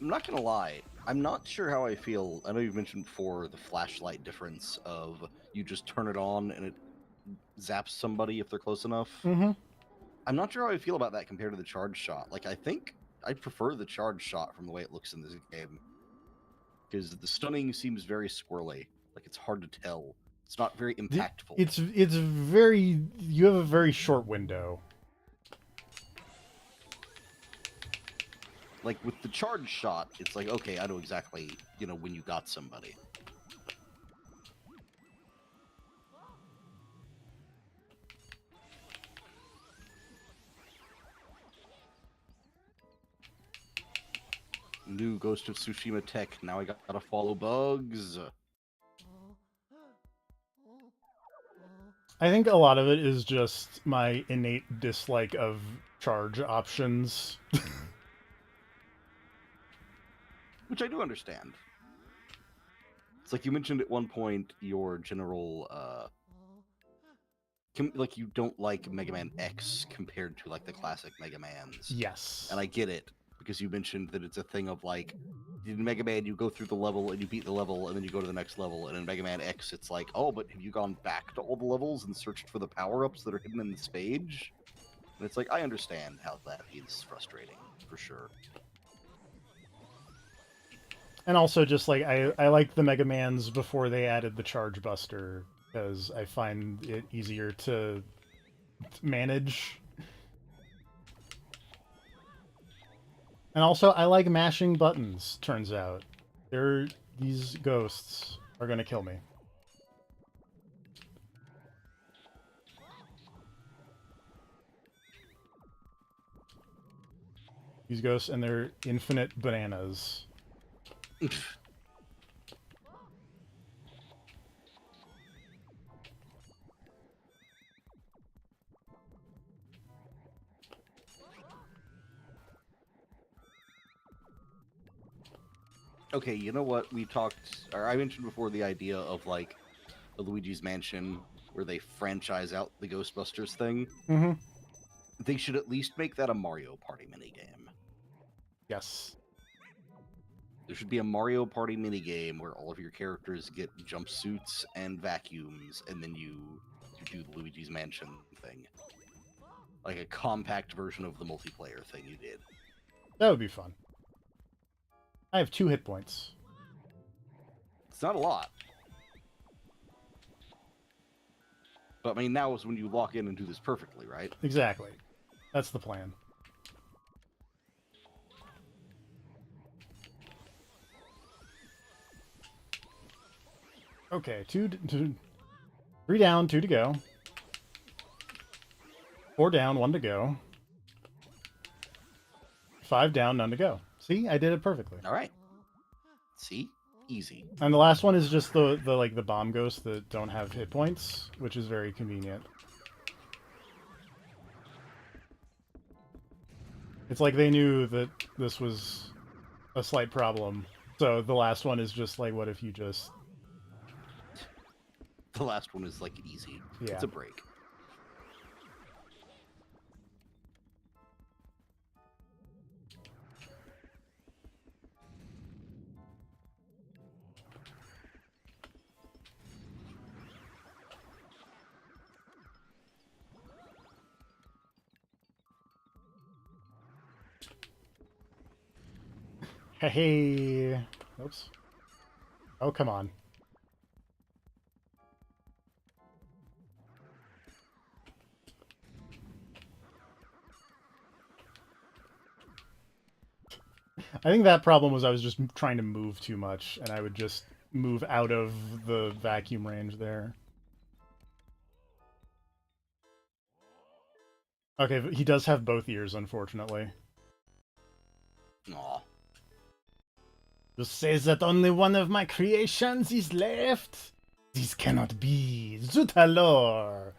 I'm not gonna lie. I'm not sure how I feel. I know you've mentioned before the flashlight difference of you just turn it on and it zaps somebody if they're close enough. Mm-hmm. I'm not sure how I feel about that compared to the charge shot. Like, I think I'd prefer the charge shot from the way it looks in this game. Because the stunning seems very squirrely. Like, it's hard to tell. It's not very impactful. It's very, you have a very short window. Like, with the charge shot, it's like, okay, I know exactly, when you got somebody. New Ghost of Tsushima tech. Now I gotta follow bugs. I think a lot of it is just my innate dislike of charge options. Which I do understand. It's like you mentioned at one point your general, like you don't like Mega Man X compared to like the classic Mega Mans. Yes. And I get it, because you mentioned that it's a thing of like, in Mega Man you go through the level and you beat the level and then you go to the next level, and in Mega Man X it's like, oh, but have you gone back to all the levels and searched for the power-ups that are hidden in the stage? And it's like, I understand how that is frustrating, for sure. And also just like I like the Mega Mans before they added the Charge Buster, because I find it easier to manage. And also I like mashing buttons, turns out. These ghosts are gonna kill me. These ghosts and their infinite bananas. Okay, you know what? I mentioned before the idea of like a Luigi's Mansion where they franchise out the Ghostbusters thing. Mm-hmm. They should at least make that a Mario Party minigame. Yes. There should be a Mario Party minigame where all of your characters get jumpsuits and vacuums, and then you do the Luigi's Mansion thing. Like a compact version of the multiplayer thing you did. That would be fun. I have 2 hit points. It's not a lot. But I mean, now is when you lock in and do this perfectly, right? Exactly. That's the plan. Okay, 3 down, 2 to go. 4 down, 1 to go. 5 down, none to go. See, I did it perfectly. All right. See? Easy. And the last one is just the bomb ghosts that don't have hit points, which is very convenient. It's like they knew that this was a slight problem. So the last one is just like, what if you just... The last one is like easy. Yeah. It's a break. Hey. Oops. Oh, come on. I think that problem was I was just trying to move too much, and I would just move out of the vacuum range there. Okay, but he does have both ears, unfortunately. Aw. You say that only one of my creations is left? This cannot be. Zutalor!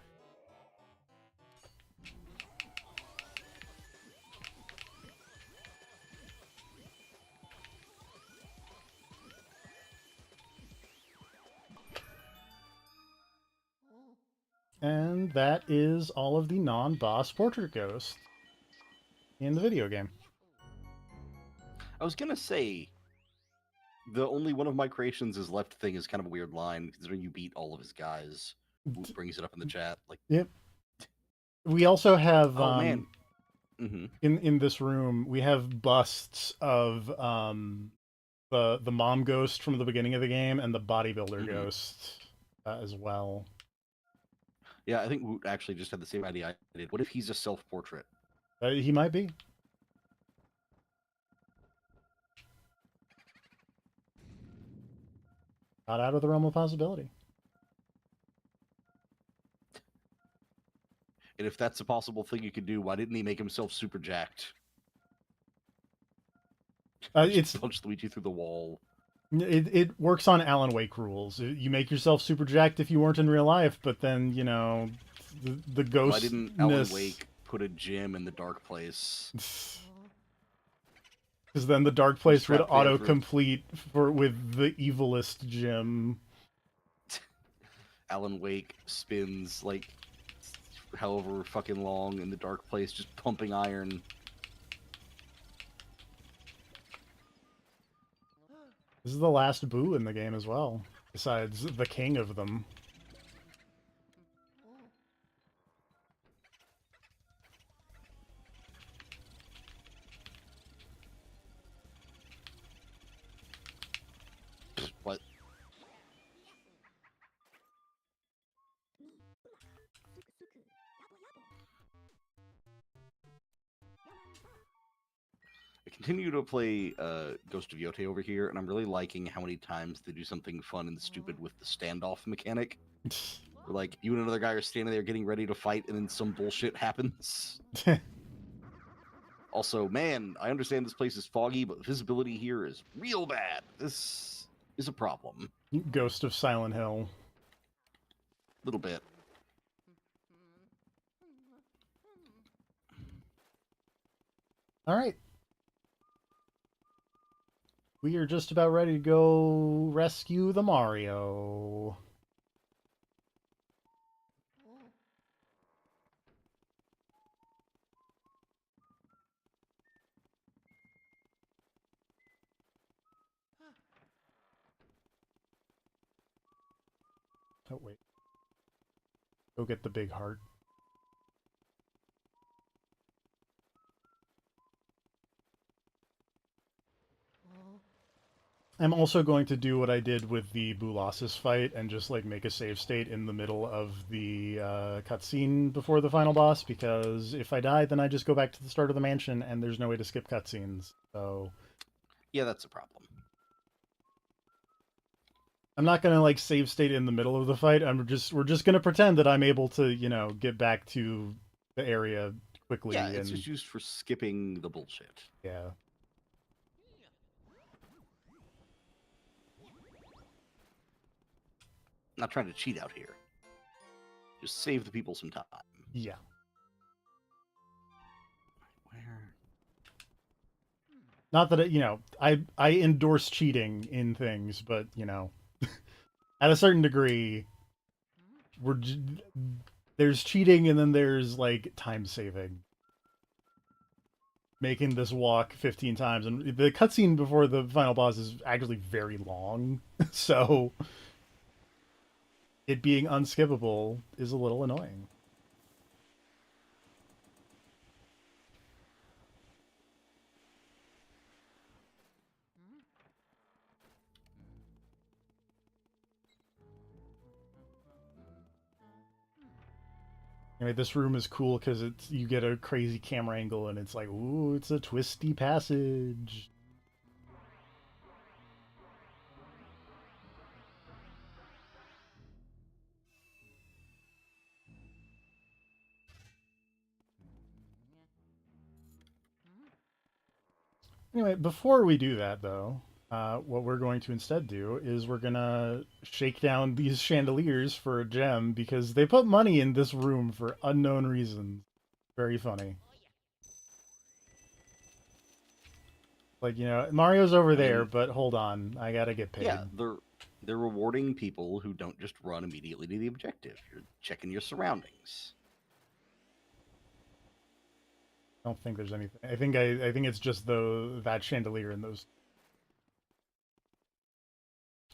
And that is all of the non-boss portrait ghosts. in the video game. I was gonna say the only one of my creations is left thing is kind of a weird line considering you beat all of his guys. Woot brings it up in the chat. Like, Yep. We also have oh man. Mm-hmm. in this room we have busts of the mom ghost from the beginning of the game and the bodybuilder ghost as well. Yeah, I think Woot actually just had the same idea I did. What if he's a self-portrait? He might be. Not out of the realm of possibility. And if that's a possible thing you could do, why didn't he make himself super jacked? It's punch Luigi through the wall. It works on Alan Wake rules. You make yourself super jacked if you weren't in real life, but then you know the ghost. Why didn't Alan Wake put a gym in the dark place? Because then the dark place would auto-complete with the evilest gym. Alan Wake spins like however fucking long in the dark place, just pumping iron. This is the last Boo in the game as well, besides the king of them. What? I continue to play Ghost of Yote over here, and I'm really liking how many times they do something fun and stupid with the standoff mechanic. Where, like, you and another guy are standing there getting ready to fight, and then some bullshit happens. Also, man, I understand this place is foggy, but visibility here is real bad. This is a problem. Ghost of Silent Hill. A little bit. All right. We are just about ready to go rescue the Mario. Oh, wait. Go get the big heart. I'm also going to do what I did with the Boolossus fight and just like make a save state in the middle of the cutscene before the final boss, because if I die, then I just go back to the start of the mansion and there's no way to skip cutscenes. So yeah, that's a problem. I'm not gonna like save state in the middle of the fight. We're just gonna pretend that I'm able to, you know, get back to the area quickly. Yeah, it's just used for skipping the bullshit. Yeah. Not trying to cheat out here. Just save the people some time. Yeah. Where? Not that it, you know, I endorse cheating in things, but you know, at a certain degree, there's cheating and then there's like time saving. Making this walk 15 times, and the cutscene before the final boss is actually very long, so it being unskippable is a little annoying. Anyway, this room is cool because it's you get a crazy camera angle and it's like, ooh, it's a twisty passage. Anyway, before we do that, though, what we're going to instead do is we're gonna shake down these chandeliers for a gem because they put money in this room for unknown reasons. Very funny. Like, you know, Mario's over there, but hold on, I gotta get paid. Yeah, they're rewarding people who don't just run immediately to the objective. You're checking your surroundings. I don't think there's anything. I think it's just that chandelier and those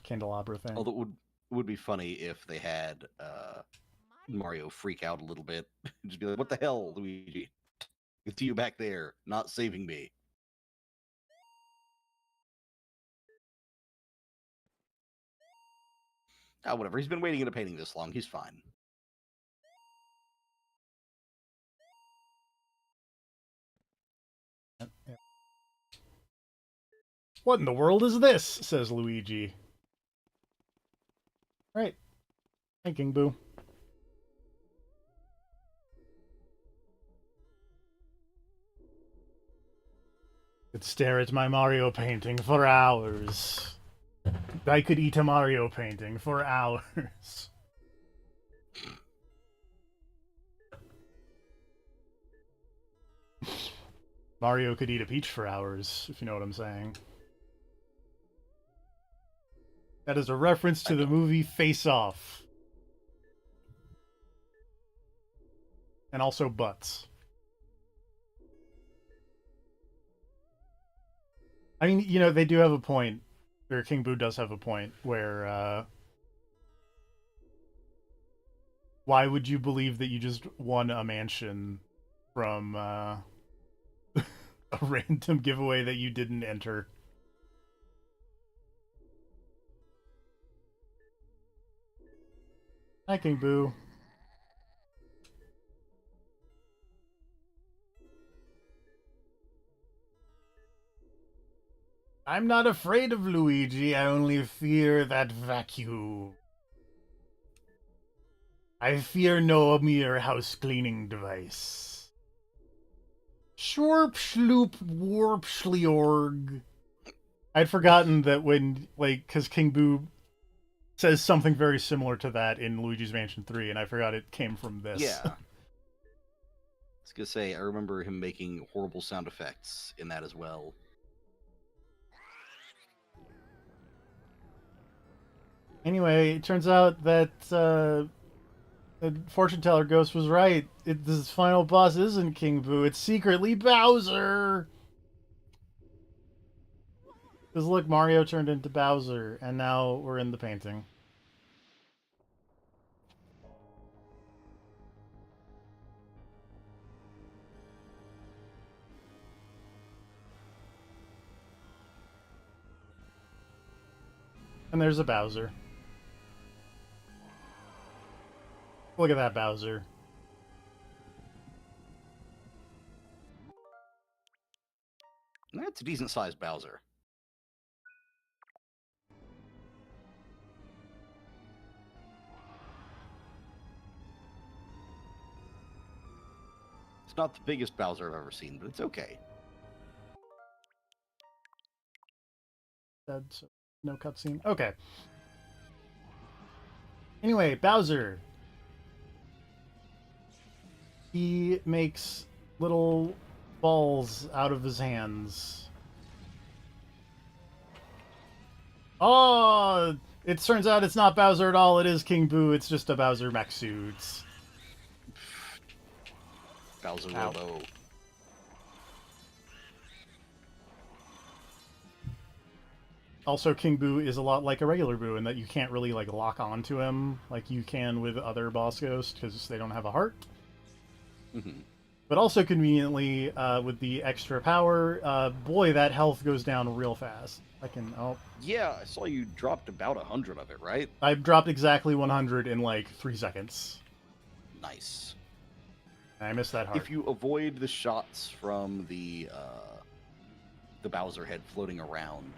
candelabra thing. Although it would be funny if they had Mario freak out a little bit, just be like, "What the hell, Luigi? It's you back there, not saving me." Ah, whatever. He's been waiting in a painting this long. He's fine. What in the world is this? Says Luigi. Right. Thinking, Boo. Could stare at my Mario painting for hours. I could eat a Mario painting for hours. Mario could eat a peach for hours, if you know what I'm saying. That is a reference to the movie Face Off. And also butts. I mean, you know, they do have a point, or King Boo does have a point, where, why would you believe that you just won a mansion from, a random giveaway that you didn't enter? Hi, King Boo. I'm not afraid of Luigi, I only fear that vacuum. I fear no mere house cleaning device. Shorp schloop warp schliorg. I'd forgotten that when, like, because King Boo says something very similar to that in Luigi's Mansion 3, and I forgot it came from this. Yeah. I was gonna say, I remember him making horrible sound effects in that as well. Anyway, it turns out that the fortune teller ghost was right. This final boss isn't King Boo, it's secretly Bowser! Because look, Mario turned into Bowser, and now we're in the painting. And there's a Bowser. Look at that Bowser. That's a decent sized Bowser. It's not the biggest Bowser I've ever seen, but it's okay. That's no cutscene. Okay. Anyway, Bowser. He makes little balls out of his hands. Oh, it turns out it's not Bowser at all. It is King Boo. It's just a Bowser mech suit. Bowser Ow. Robo. Also, King Boo is a lot like a regular Boo in that you can't really like lock onto him like you can with other boss ghosts because they don't have a heart. Mm-hmm. But also conveniently, with the extra power, boy, that health goes down real fast. I can. Oh, Yeah, I saw you dropped about 100 of it, right? I dropped exactly 100 in like 3 seconds. Nice. And I missed that heart. If you avoid the shots from the Bowser head floating around,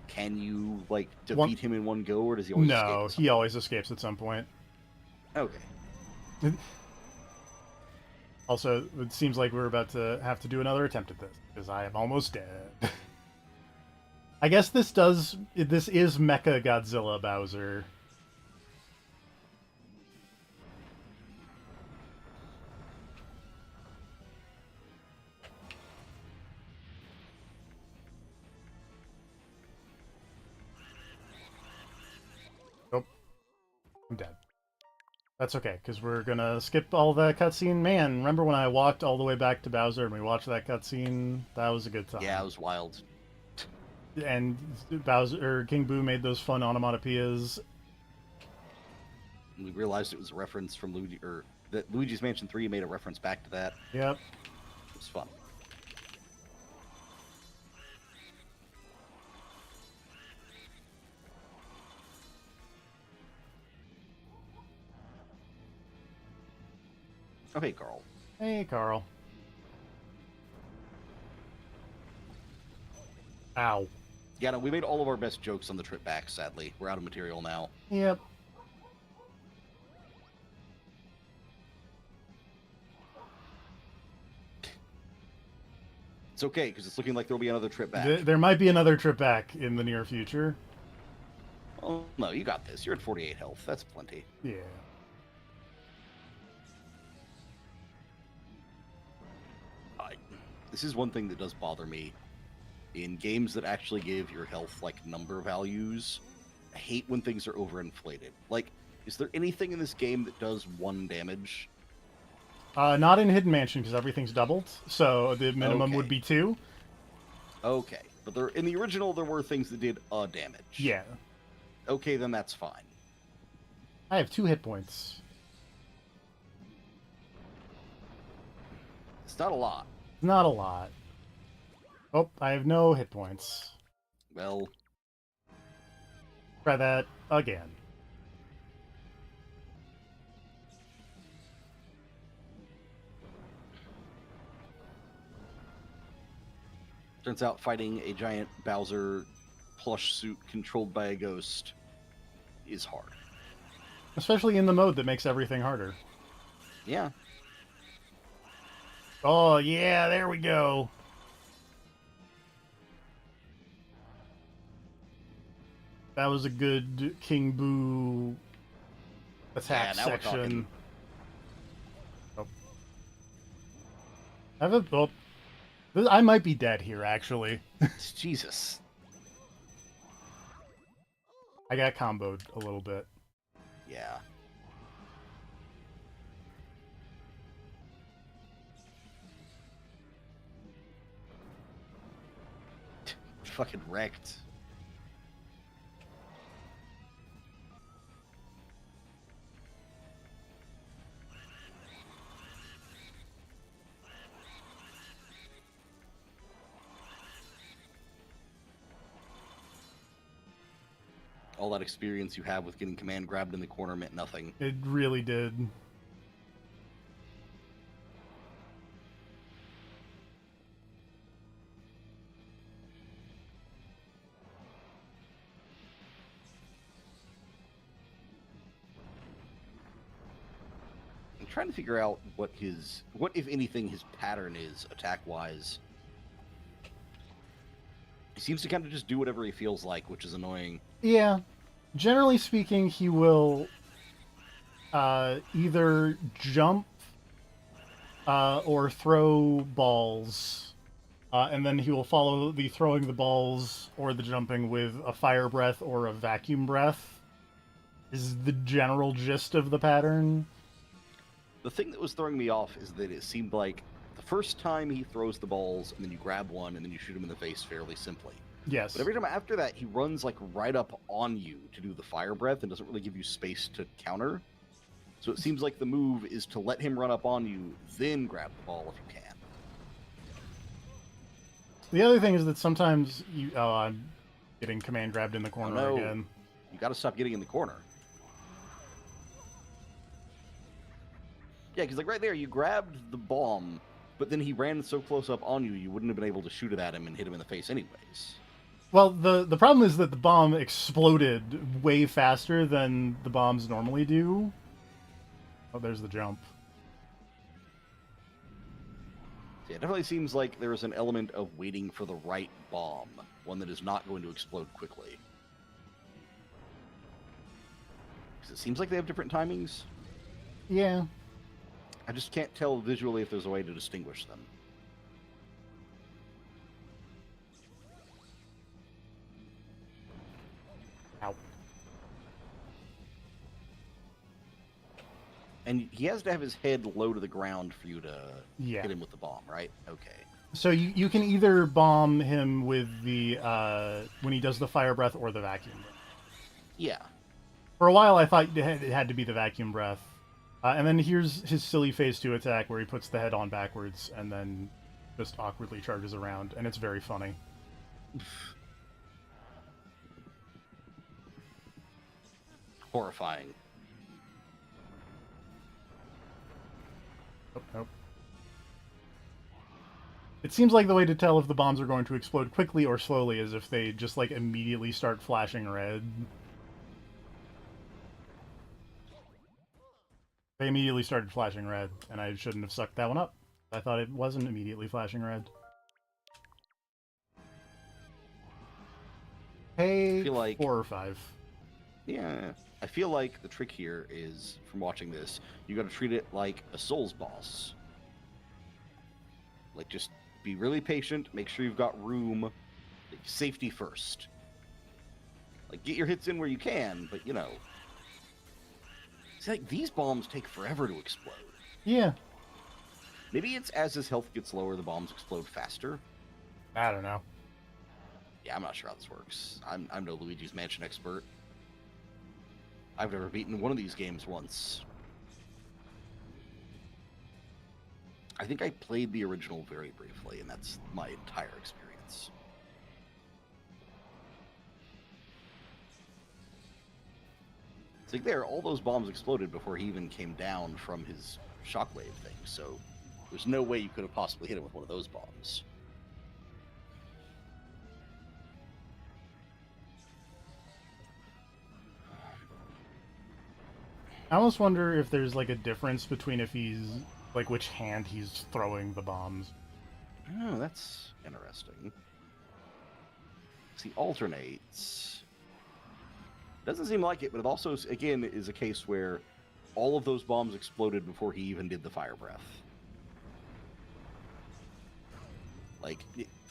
can you like defeat him in one go, or does he always escape? No, he always escapes at some point. Okay. Also, it seems like we're about to have to do another attempt at this because I am almost dead. I guess this is Mecha Godzilla Bowser. Nope. I'm dead. That's okay, because we're gonna skip all that cutscene. Man, remember when I walked all the way back to Bowser and we watched that cutscene? That was a good time. Yeah, it was wild. And Bowser or King Boo made those fun onomatopoeias. We realized it was a reference from Luigi, or that Luigi's Mansion 3 made a reference back to that. Yep. It was fun. Oh, hey, Carl. Hey, Carl. Ow. Yeah, no, we made all of our best jokes on the trip back, sadly. We're out of material now. Yep. It's okay, because it's looking like there'll be another trip back. There might be another trip back in the near future. Oh, no, you got this. You're at 48 health. That's plenty. Yeah. This is one thing that does bother me. In games that actually give your health, like, number values, I hate when things are overinflated. Like, is there anything in this game that does 1 damage? Not in Hidden Mansion, because everything's doubled, so the minimum would be 2. Okay, but there, in the original, there were things that did a damage. Yeah. Okay, then that's fine. I have 2 hit points. It's not a lot. Not a lot. Oh, I have no hit points. Well, Try that again. turns out fighting a giant Bowser plush suit controlled by a ghost is hard. Especially in the mode that makes everything harder. Yeah. Oh, yeah, there we go. That was a good King Boo attack Yeah, now we're section. talking. Oh. I might be dead here, actually. Jesus. I got comboed a little bit. Yeah. Fucking wrecked. All that experience you have with getting command grabbed in the corner meant nothing. It really did. I'm trying to figure out what if anything, his pattern is attack-wise. He seems to kind of just do whatever he feels like, which is annoying. Yeah. Generally speaking, he will either jump or throw balls. And then he will follow the throwing the balls or the jumping with a fire breath or a vacuum breath. Is the general gist of the pattern. The thing that was throwing me off is that it seemed like the first time he throws the balls, and then you grab one, and then you shoot him in the face fairly simply. Yes. But every time after that, he runs like right up on you to do the fire breath and doesn't really give you space to counter. So it seems like the move is to let him run up on you, then grab the ball if you can. The other thing is that sometimes you... Oh, I'm getting command grabbed in the corner no. again. You gotta stop getting in the corner. Yeah, because like right there, you grabbed the bomb, but then he ran so close up on you, you wouldn't have been able to shoot it at him and hit him in the face anyways. Well, the problem is that the bomb exploded way faster than the bombs normally do. Oh, there's the jump. Yeah, it definitely seems like there is an element of waiting for the right bomb, one that is not going to explode quickly. Because it seems like they have different timings. Yeah. I just can't tell visually if there's a way to distinguish them. Ow. And he has to have his head low to the ground for you to Yeah. hit him with the bomb, right? Okay. So you can either bomb him with the when he does the fire breath or the vacuum breath. Yeah. For a while, I thought it had to be the vacuum breath, and then here's his silly phase 2 attack where he puts the head on backwards and then just awkwardly charges around, and it's very funny. Horrifying. Oh, nope. It seems like the way to tell if the bombs are going to explode quickly or slowly is if they just like immediately start flashing red. They immediately started flashing red, and I shouldn't have sucked that one up. I thought it wasn't immediately flashing red. Hey, feel like 4 or 5. Yeah, I feel like the trick here is, from watching this, you got to treat it like a Souls boss. Like, just be really patient, make sure you've got room, like, safety first. Like, get your hits in where you can, but, you know. It's like, these bombs take forever to explode. Yeah. Maybe it's as his health gets lower, the bombs explode faster. I don't know. Yeah, I'm not sure how this works. I'm no Luigi's Mansion expert. I've never beaten one of these games once. I think I played the original very briefly, and that's my entire experience. It's like all those bombs exploded before he even came down from his shockwave thing, so there's no way you could have possibly hit him with one of those bombs. I almost wonder if there's like a difference between if he's like which hand he's throwing the bombs. Oh, that's interesting. See, alternates. Doesn't seem like it, but it also, again, is a case where all of those bombs exploded before he even did the fire breath. Like,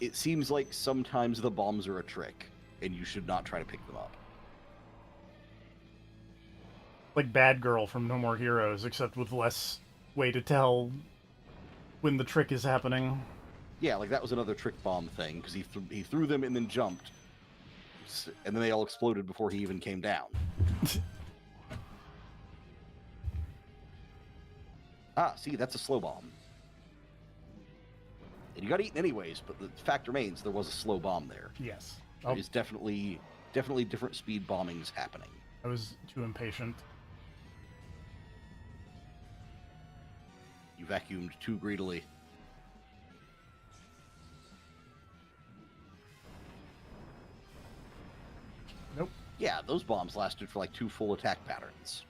it seems like sometimes the bombs are a trick, and you should not try to pick them up. Like Bad Girl from No More Heroes, except with less way to tell when the trick is happening. Yeah, like that was another trick bomb thing, because he threw them and then jumped, and then they all exploded before he even came down. Ah, see, that's a slow bomb. And you got eaten anyways, but the fact remains there was a slow bomb there. Yes. There's definitely different speed bombings happening. I was too impatient. You vacuumed too greedily. Nope. Yeah, those bombs lasted for like 2 full attack patterns.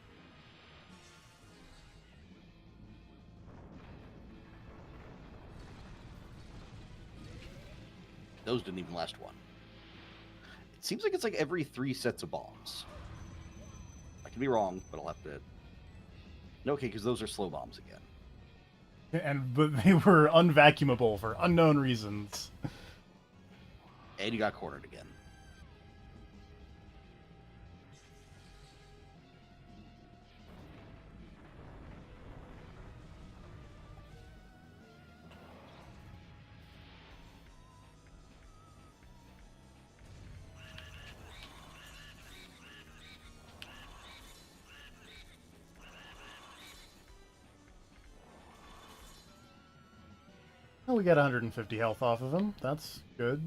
Those didn't even last one. It seems like it's like every 3 sets of bombs. I could be wrong, but I'll have to... No, okay, because those are slow bombs again. But they were unvacuumable for unknown reasons. And you got cornered again. Oh, we got 150 health off of him. That's good.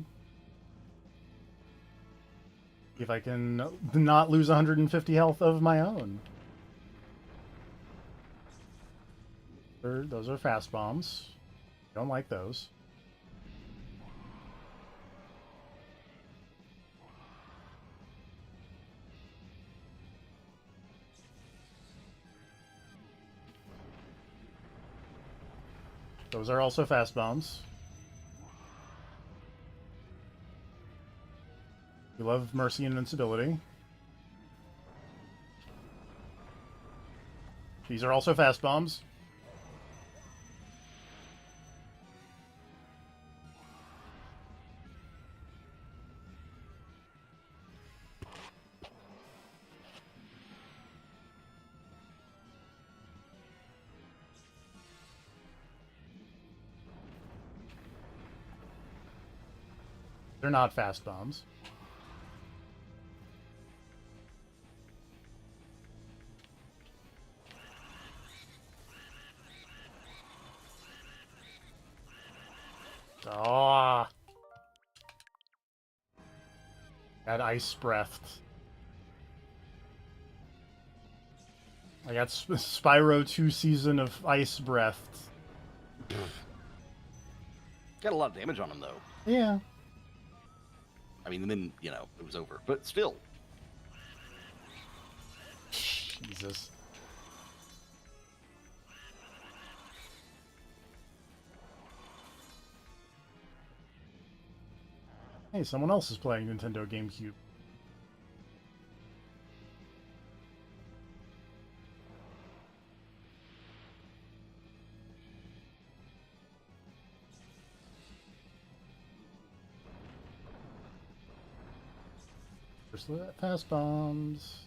If I can not lose 150 health of my own. Those are fast bombs. Don't like those. Those are also fast bombs. We love mercy and invincibility. These are also fast bombs. They're not fast bombs. Ah, that ice breathed. I got Spyro 2 season of ice breathed. Got a lot of damage on him, though. Yeah. I mean, then, you know, it was over. But still. Jesus. Hey, someone else is playing Nintendo GameCube. There's the fast bombs.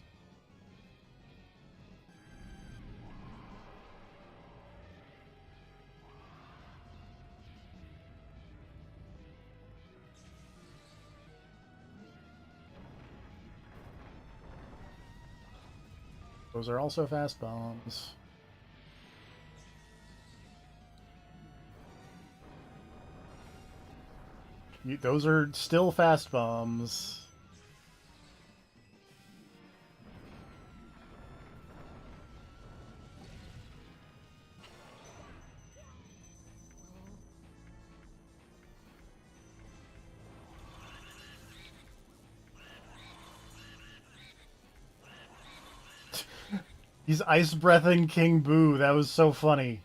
Those are also fast bombs. Those are still fast bombs. He's ice breathing King Boo. That was so funny.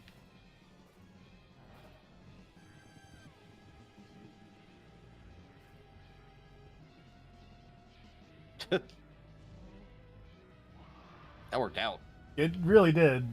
That worked out. It really did.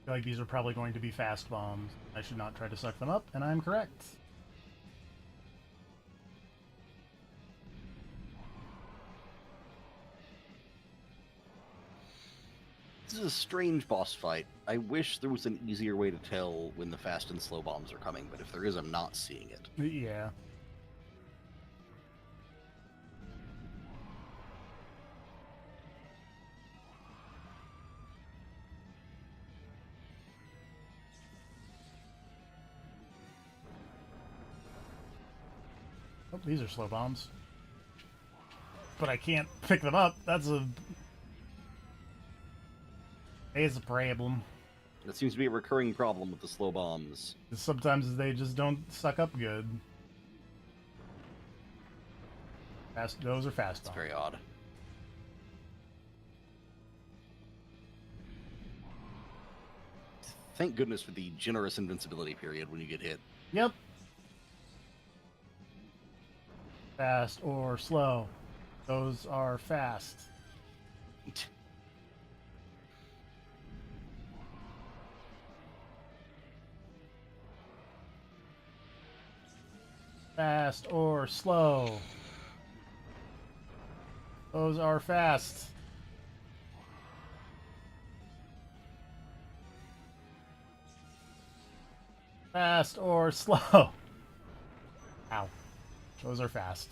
I feel like these are probably going to be fast bombs. I should not try to suck them up, and I'm correct. This is a strange boss fight. I wish there was an easier way to tell when the fast and slow bombs are coming, but if there is, I'm not seeing it. Yeah. Oh, these are slow bombs. But I can't pick them up. That's a problem. That seems to be a recurring problem with the slow bombs. Sometimes they just don't suck up good. Those are fast It's bombs. very odd. Thank goodness for the generous invincibility period when you get hit. Yep. Fast or slow. Those are fast. Fast or slow. Those are fast. Fast or slow. Ow. Those are fast.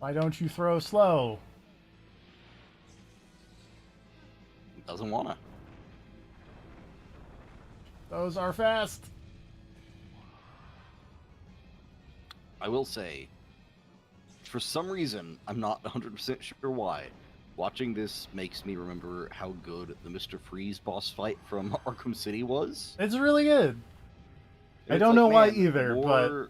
Why don't you throw slow? Doesn't wanna. Those are fast. I will say, for some reason, I'm not 100% sure why, watching this makes me remember how good the Mr. Freeze boss fight from Arkham City was. It's really good. And I it's don't like, know why man, either, but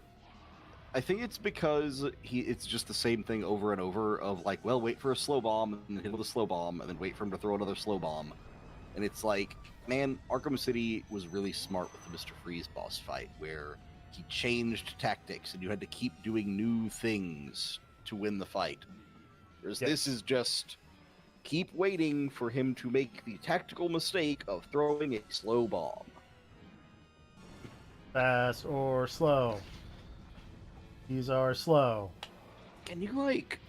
I think it's because it's just the same thing over and over of like, well, wait for a slow bomb and hit him with a slow bomb and then wait for him to throw another slow bomb. And it's like, man, Arkham City was really smart with the Mr. Freeze boss fight where he changed tactics and you had to keep doing new things to win the fight. Whereas yes. this is just keep waiting for him to make the tactical mistake of throwing a slow bomb. Fast or slow. These are slow. Can you like,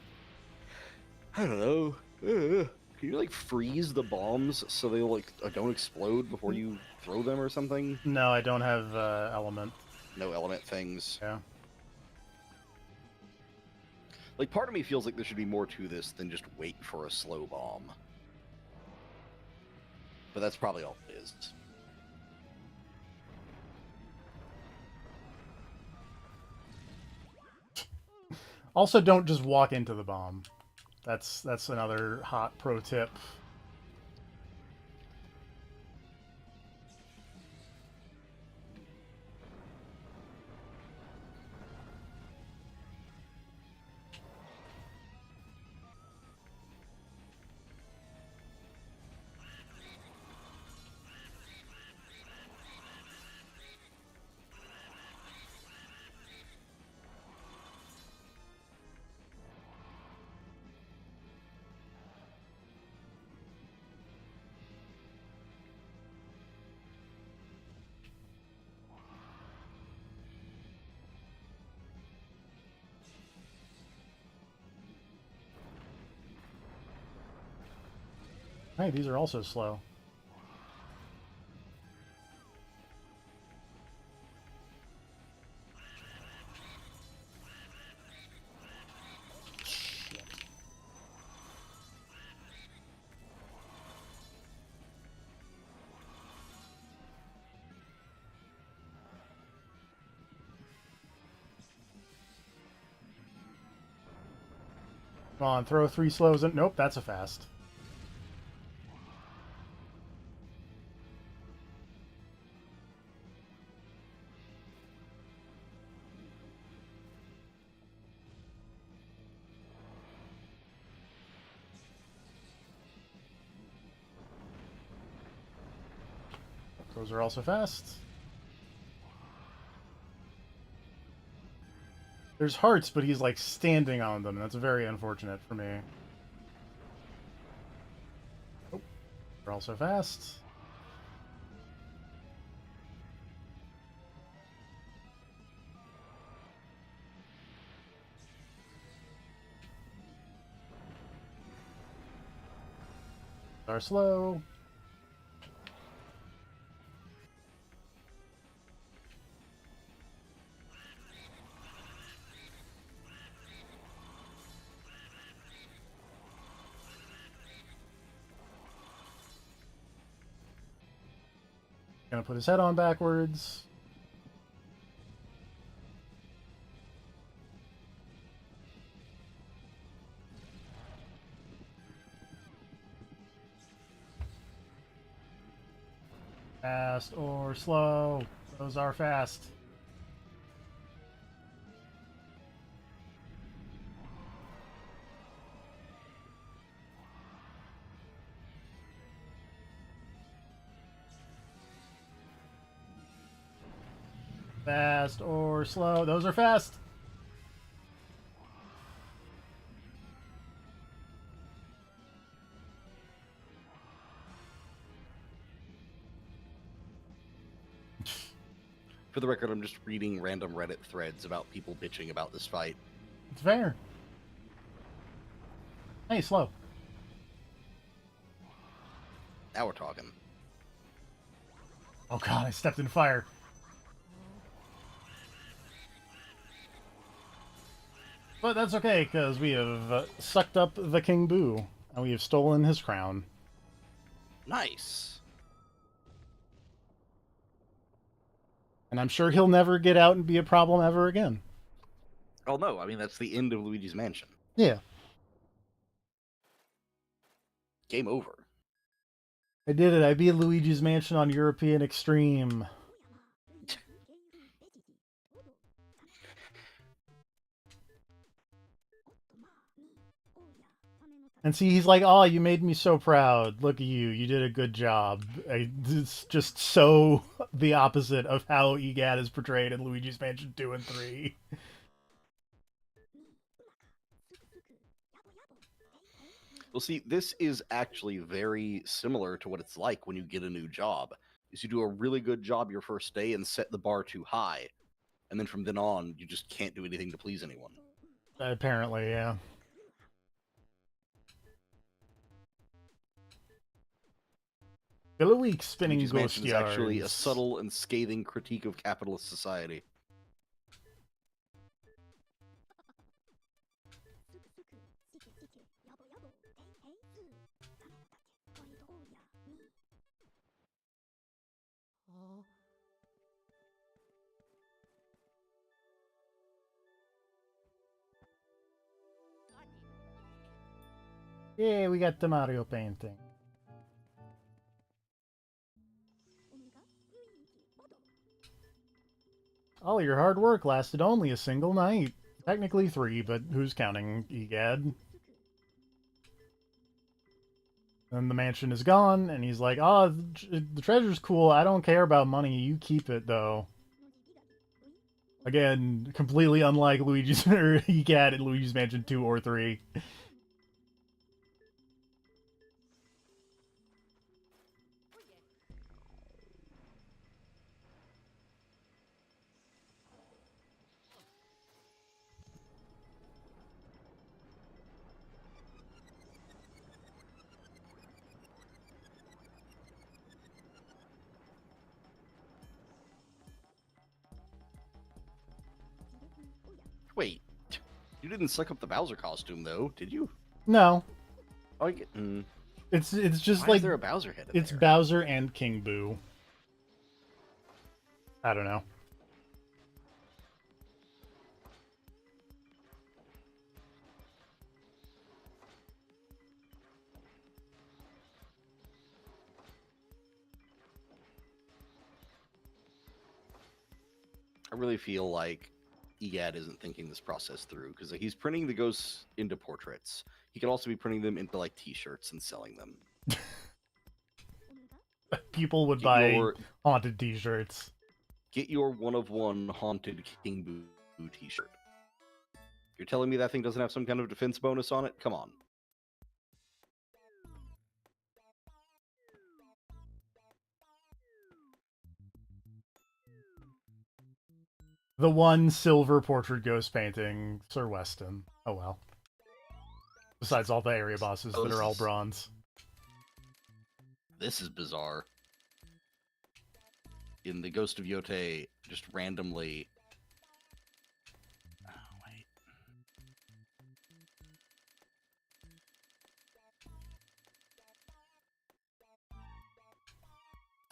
I don't know, can you like freeze the bombs so they like don't explode before you throw them or something? No, I don't have element. No element things. Yeah. Like, part of me feels like there should be more to this than just wait for a slow bomb. But that's probably all it is. Also, don't just walk into the bomb. That's another hot pro tip. Hey, these are also slow. Come on, throw 3 slows in. Nope, that's a fast. Those are also fast. There's hearts, but he's like standing on them. That's very unfortunate for me. Oh, they're also fast. Are slow. Gonna put his head on backwards. Fast or slow. Those are fast. Fast or slow. Those are fast. For the record, I'm just reading random Reddit threads about people bitching about this fight. It's fair. Hey, slow. Now we're talking. Oh god, I stepped in fire. But that's okay, because we have sucked up the King Boo, and we have stolen his crown. Nice. And I'm sure he'll never get out and be a problem ever again. Oh no, I mean that's the end of Luigi's Mansion. Yeah. Game over. I did it. I beat Luigi's Mansion on European Extreme. And see, he's like, "Oh, you made me so proud. Look at you. You did a good job." It's just so the opposite of how EGAD is portrayed in Luigi's Mansion 2 and 3. Well, see, this is actually very similar to what it's like when you get a new job. Is you do a really good job your first day and set the bar too high, and then from then on, you just can't do anything to please anyone. Apparently, yeah. Still a week spinning Luigi's ghost Mansion is yards. actually a subtle and scathing critique of capitalist society. Yeah, we got the Mario painting. All your hard work lasted only a single night. Technically 3, but who's counting, EGAD? And the mansion is gone, and he's like, "Oh, the treasure's cool. I don't care about money. You keep it, though." Again, completely unlike Luigi's or EGAD in Luigi's Mansion 2 or 3. Wait, you didn't suck up the Bowser costume, though, did you? No, Oh, I get, it's just why like is there a Bowser head in it's there? Bowser and King Boo. I don't know. I really feel like EGAD isn't thinking this process through because he's printing the ghosts into portraits. He could also be printing them into like T-shirts and selling them. People would Get buy your haunted T-shirts. one of one haunted King Boo T-shirt. You're telling me that thing doesn't have some kind of defense bonus on it? Come on. The one silver portrait ghost painting, Sir Weston. Oh well. Besides all the area bosses that are all bronze. This is bizarre. In the Ghost of Yote, just randomly. Oh, wait.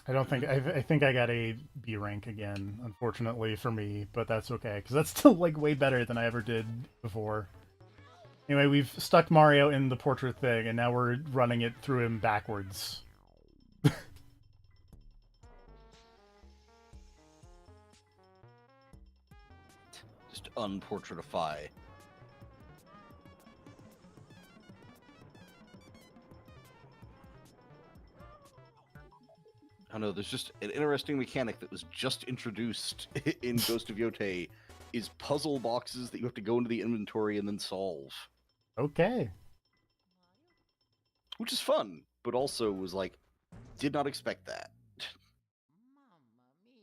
I don't think I think I got a B rank again, unfortunately for me, but that's okay because that's still like way better than I ever did before. Anyway, we've stuck Mario in the portrait thing, and now we're running it through him backwards. Just unportraitify. I don't know, there's just an interesting mechanic that was just introduced in Ghost of Yote is puzzle boxes that you have to go into the inventory and then solve. Okay. Which is fun, but also was like, did not expect that.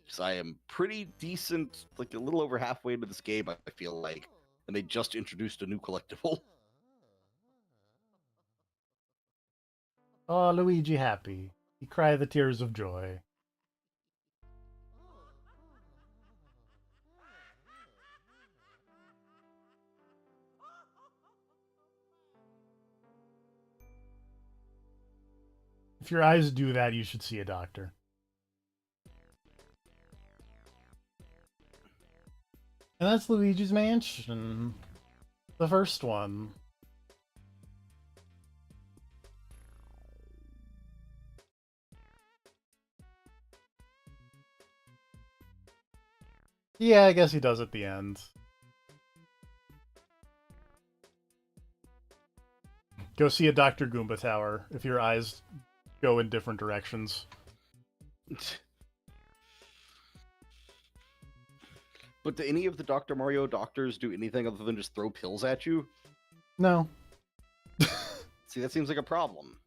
Because I am pretty decent, like a little over halfway into this game, I feel like, and they just introduced a new collectible. Oh, Luigi happy. He cry the tears of joy. If your eyes do that, you should see a doctor. And that's Luigi's Mansion. The first one. Yeah, I guess he does at the end. Go see a Dr. Goomba Tower if your eyes go in different directions. But do any of the Dr. Mario doctors do anything other than just throw pills at you? No. See, that seems like a problem.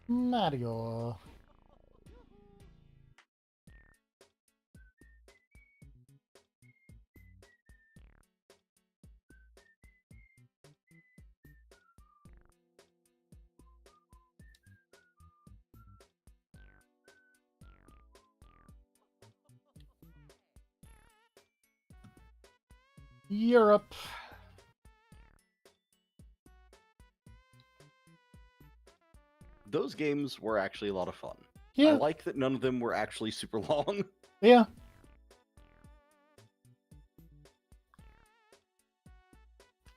Mario. Europe. Those games were actually a lot of fun. Yeah. I like that none of them were actually super long. Yeah.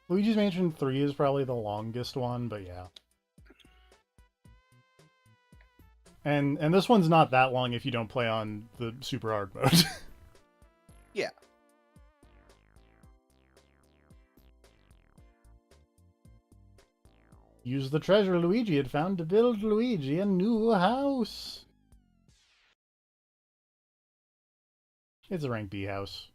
Luigi's Mansion 3 is probably the longest one, but yeah. And this one's not that long if you don't play on the super hard mode. Yeah. Use the treasure Luigi had found to build Luigi a new house. It's a rank B house.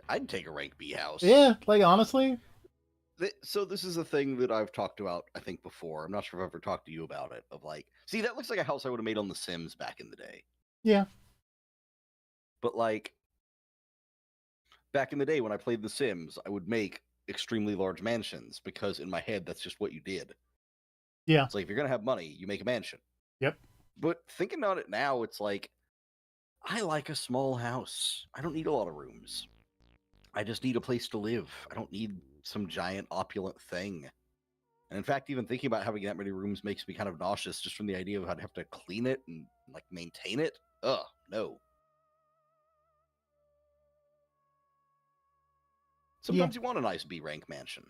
I'd take a rank B house. Yeah, like honestly. So this is a thing that I've talked about, I think, before. I'm not sure if I've ever talked to you about it. Of like, see, that looks like a house I would have made on The Sims back in the day. Yeah. But like, back in the day when I played The Sims, I would make extremely large mansions because in my head that's just what you did. Yeah. It's like if you're gonna have money, you make a mansion. Yep. But thinking on it now, it's like I like a small house. I don't need a lot of rooms. I just need a place to live. I don't need some giant opulent thing. And in fact, even thinking about having that many rooms makes me kind of nauseous just from the idea of I'd have to clean it and like maintain it. Ugh, no. Sometimes you want a nice B rank mansion.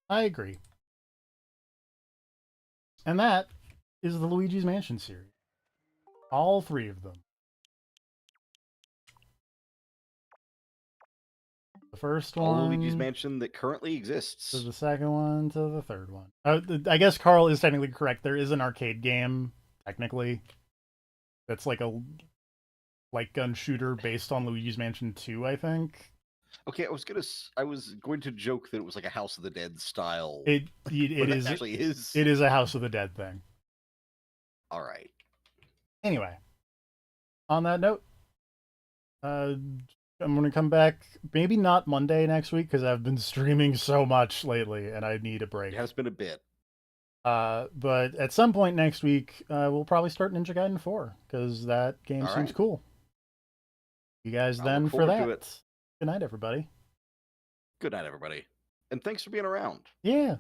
I agree. And that is the Luigi's Mansion series. All three of them. The first one. All Luigi's Mansion that currently exists. To the second one, to the third one. I guess Carl is technically correct. There is an arcade game, technically, that's like a light gun shooter based on Luigi's Mansion 2, I think. Okay, I was going to joke that it was like a House of the Dead style. It is actually is. It is a House of the Dead thing. All right. Anyway, on that note, I'm gonna come back maybe not Monday next week because I've been streaming so much lately and I need a break. It has been a bit. But at some point next week, we'll probably start Ninja Gaiden 4 because that game seems cool. You guys then for that. Good night, everybody. Good night, everybody. And thanks for being around. Yeah.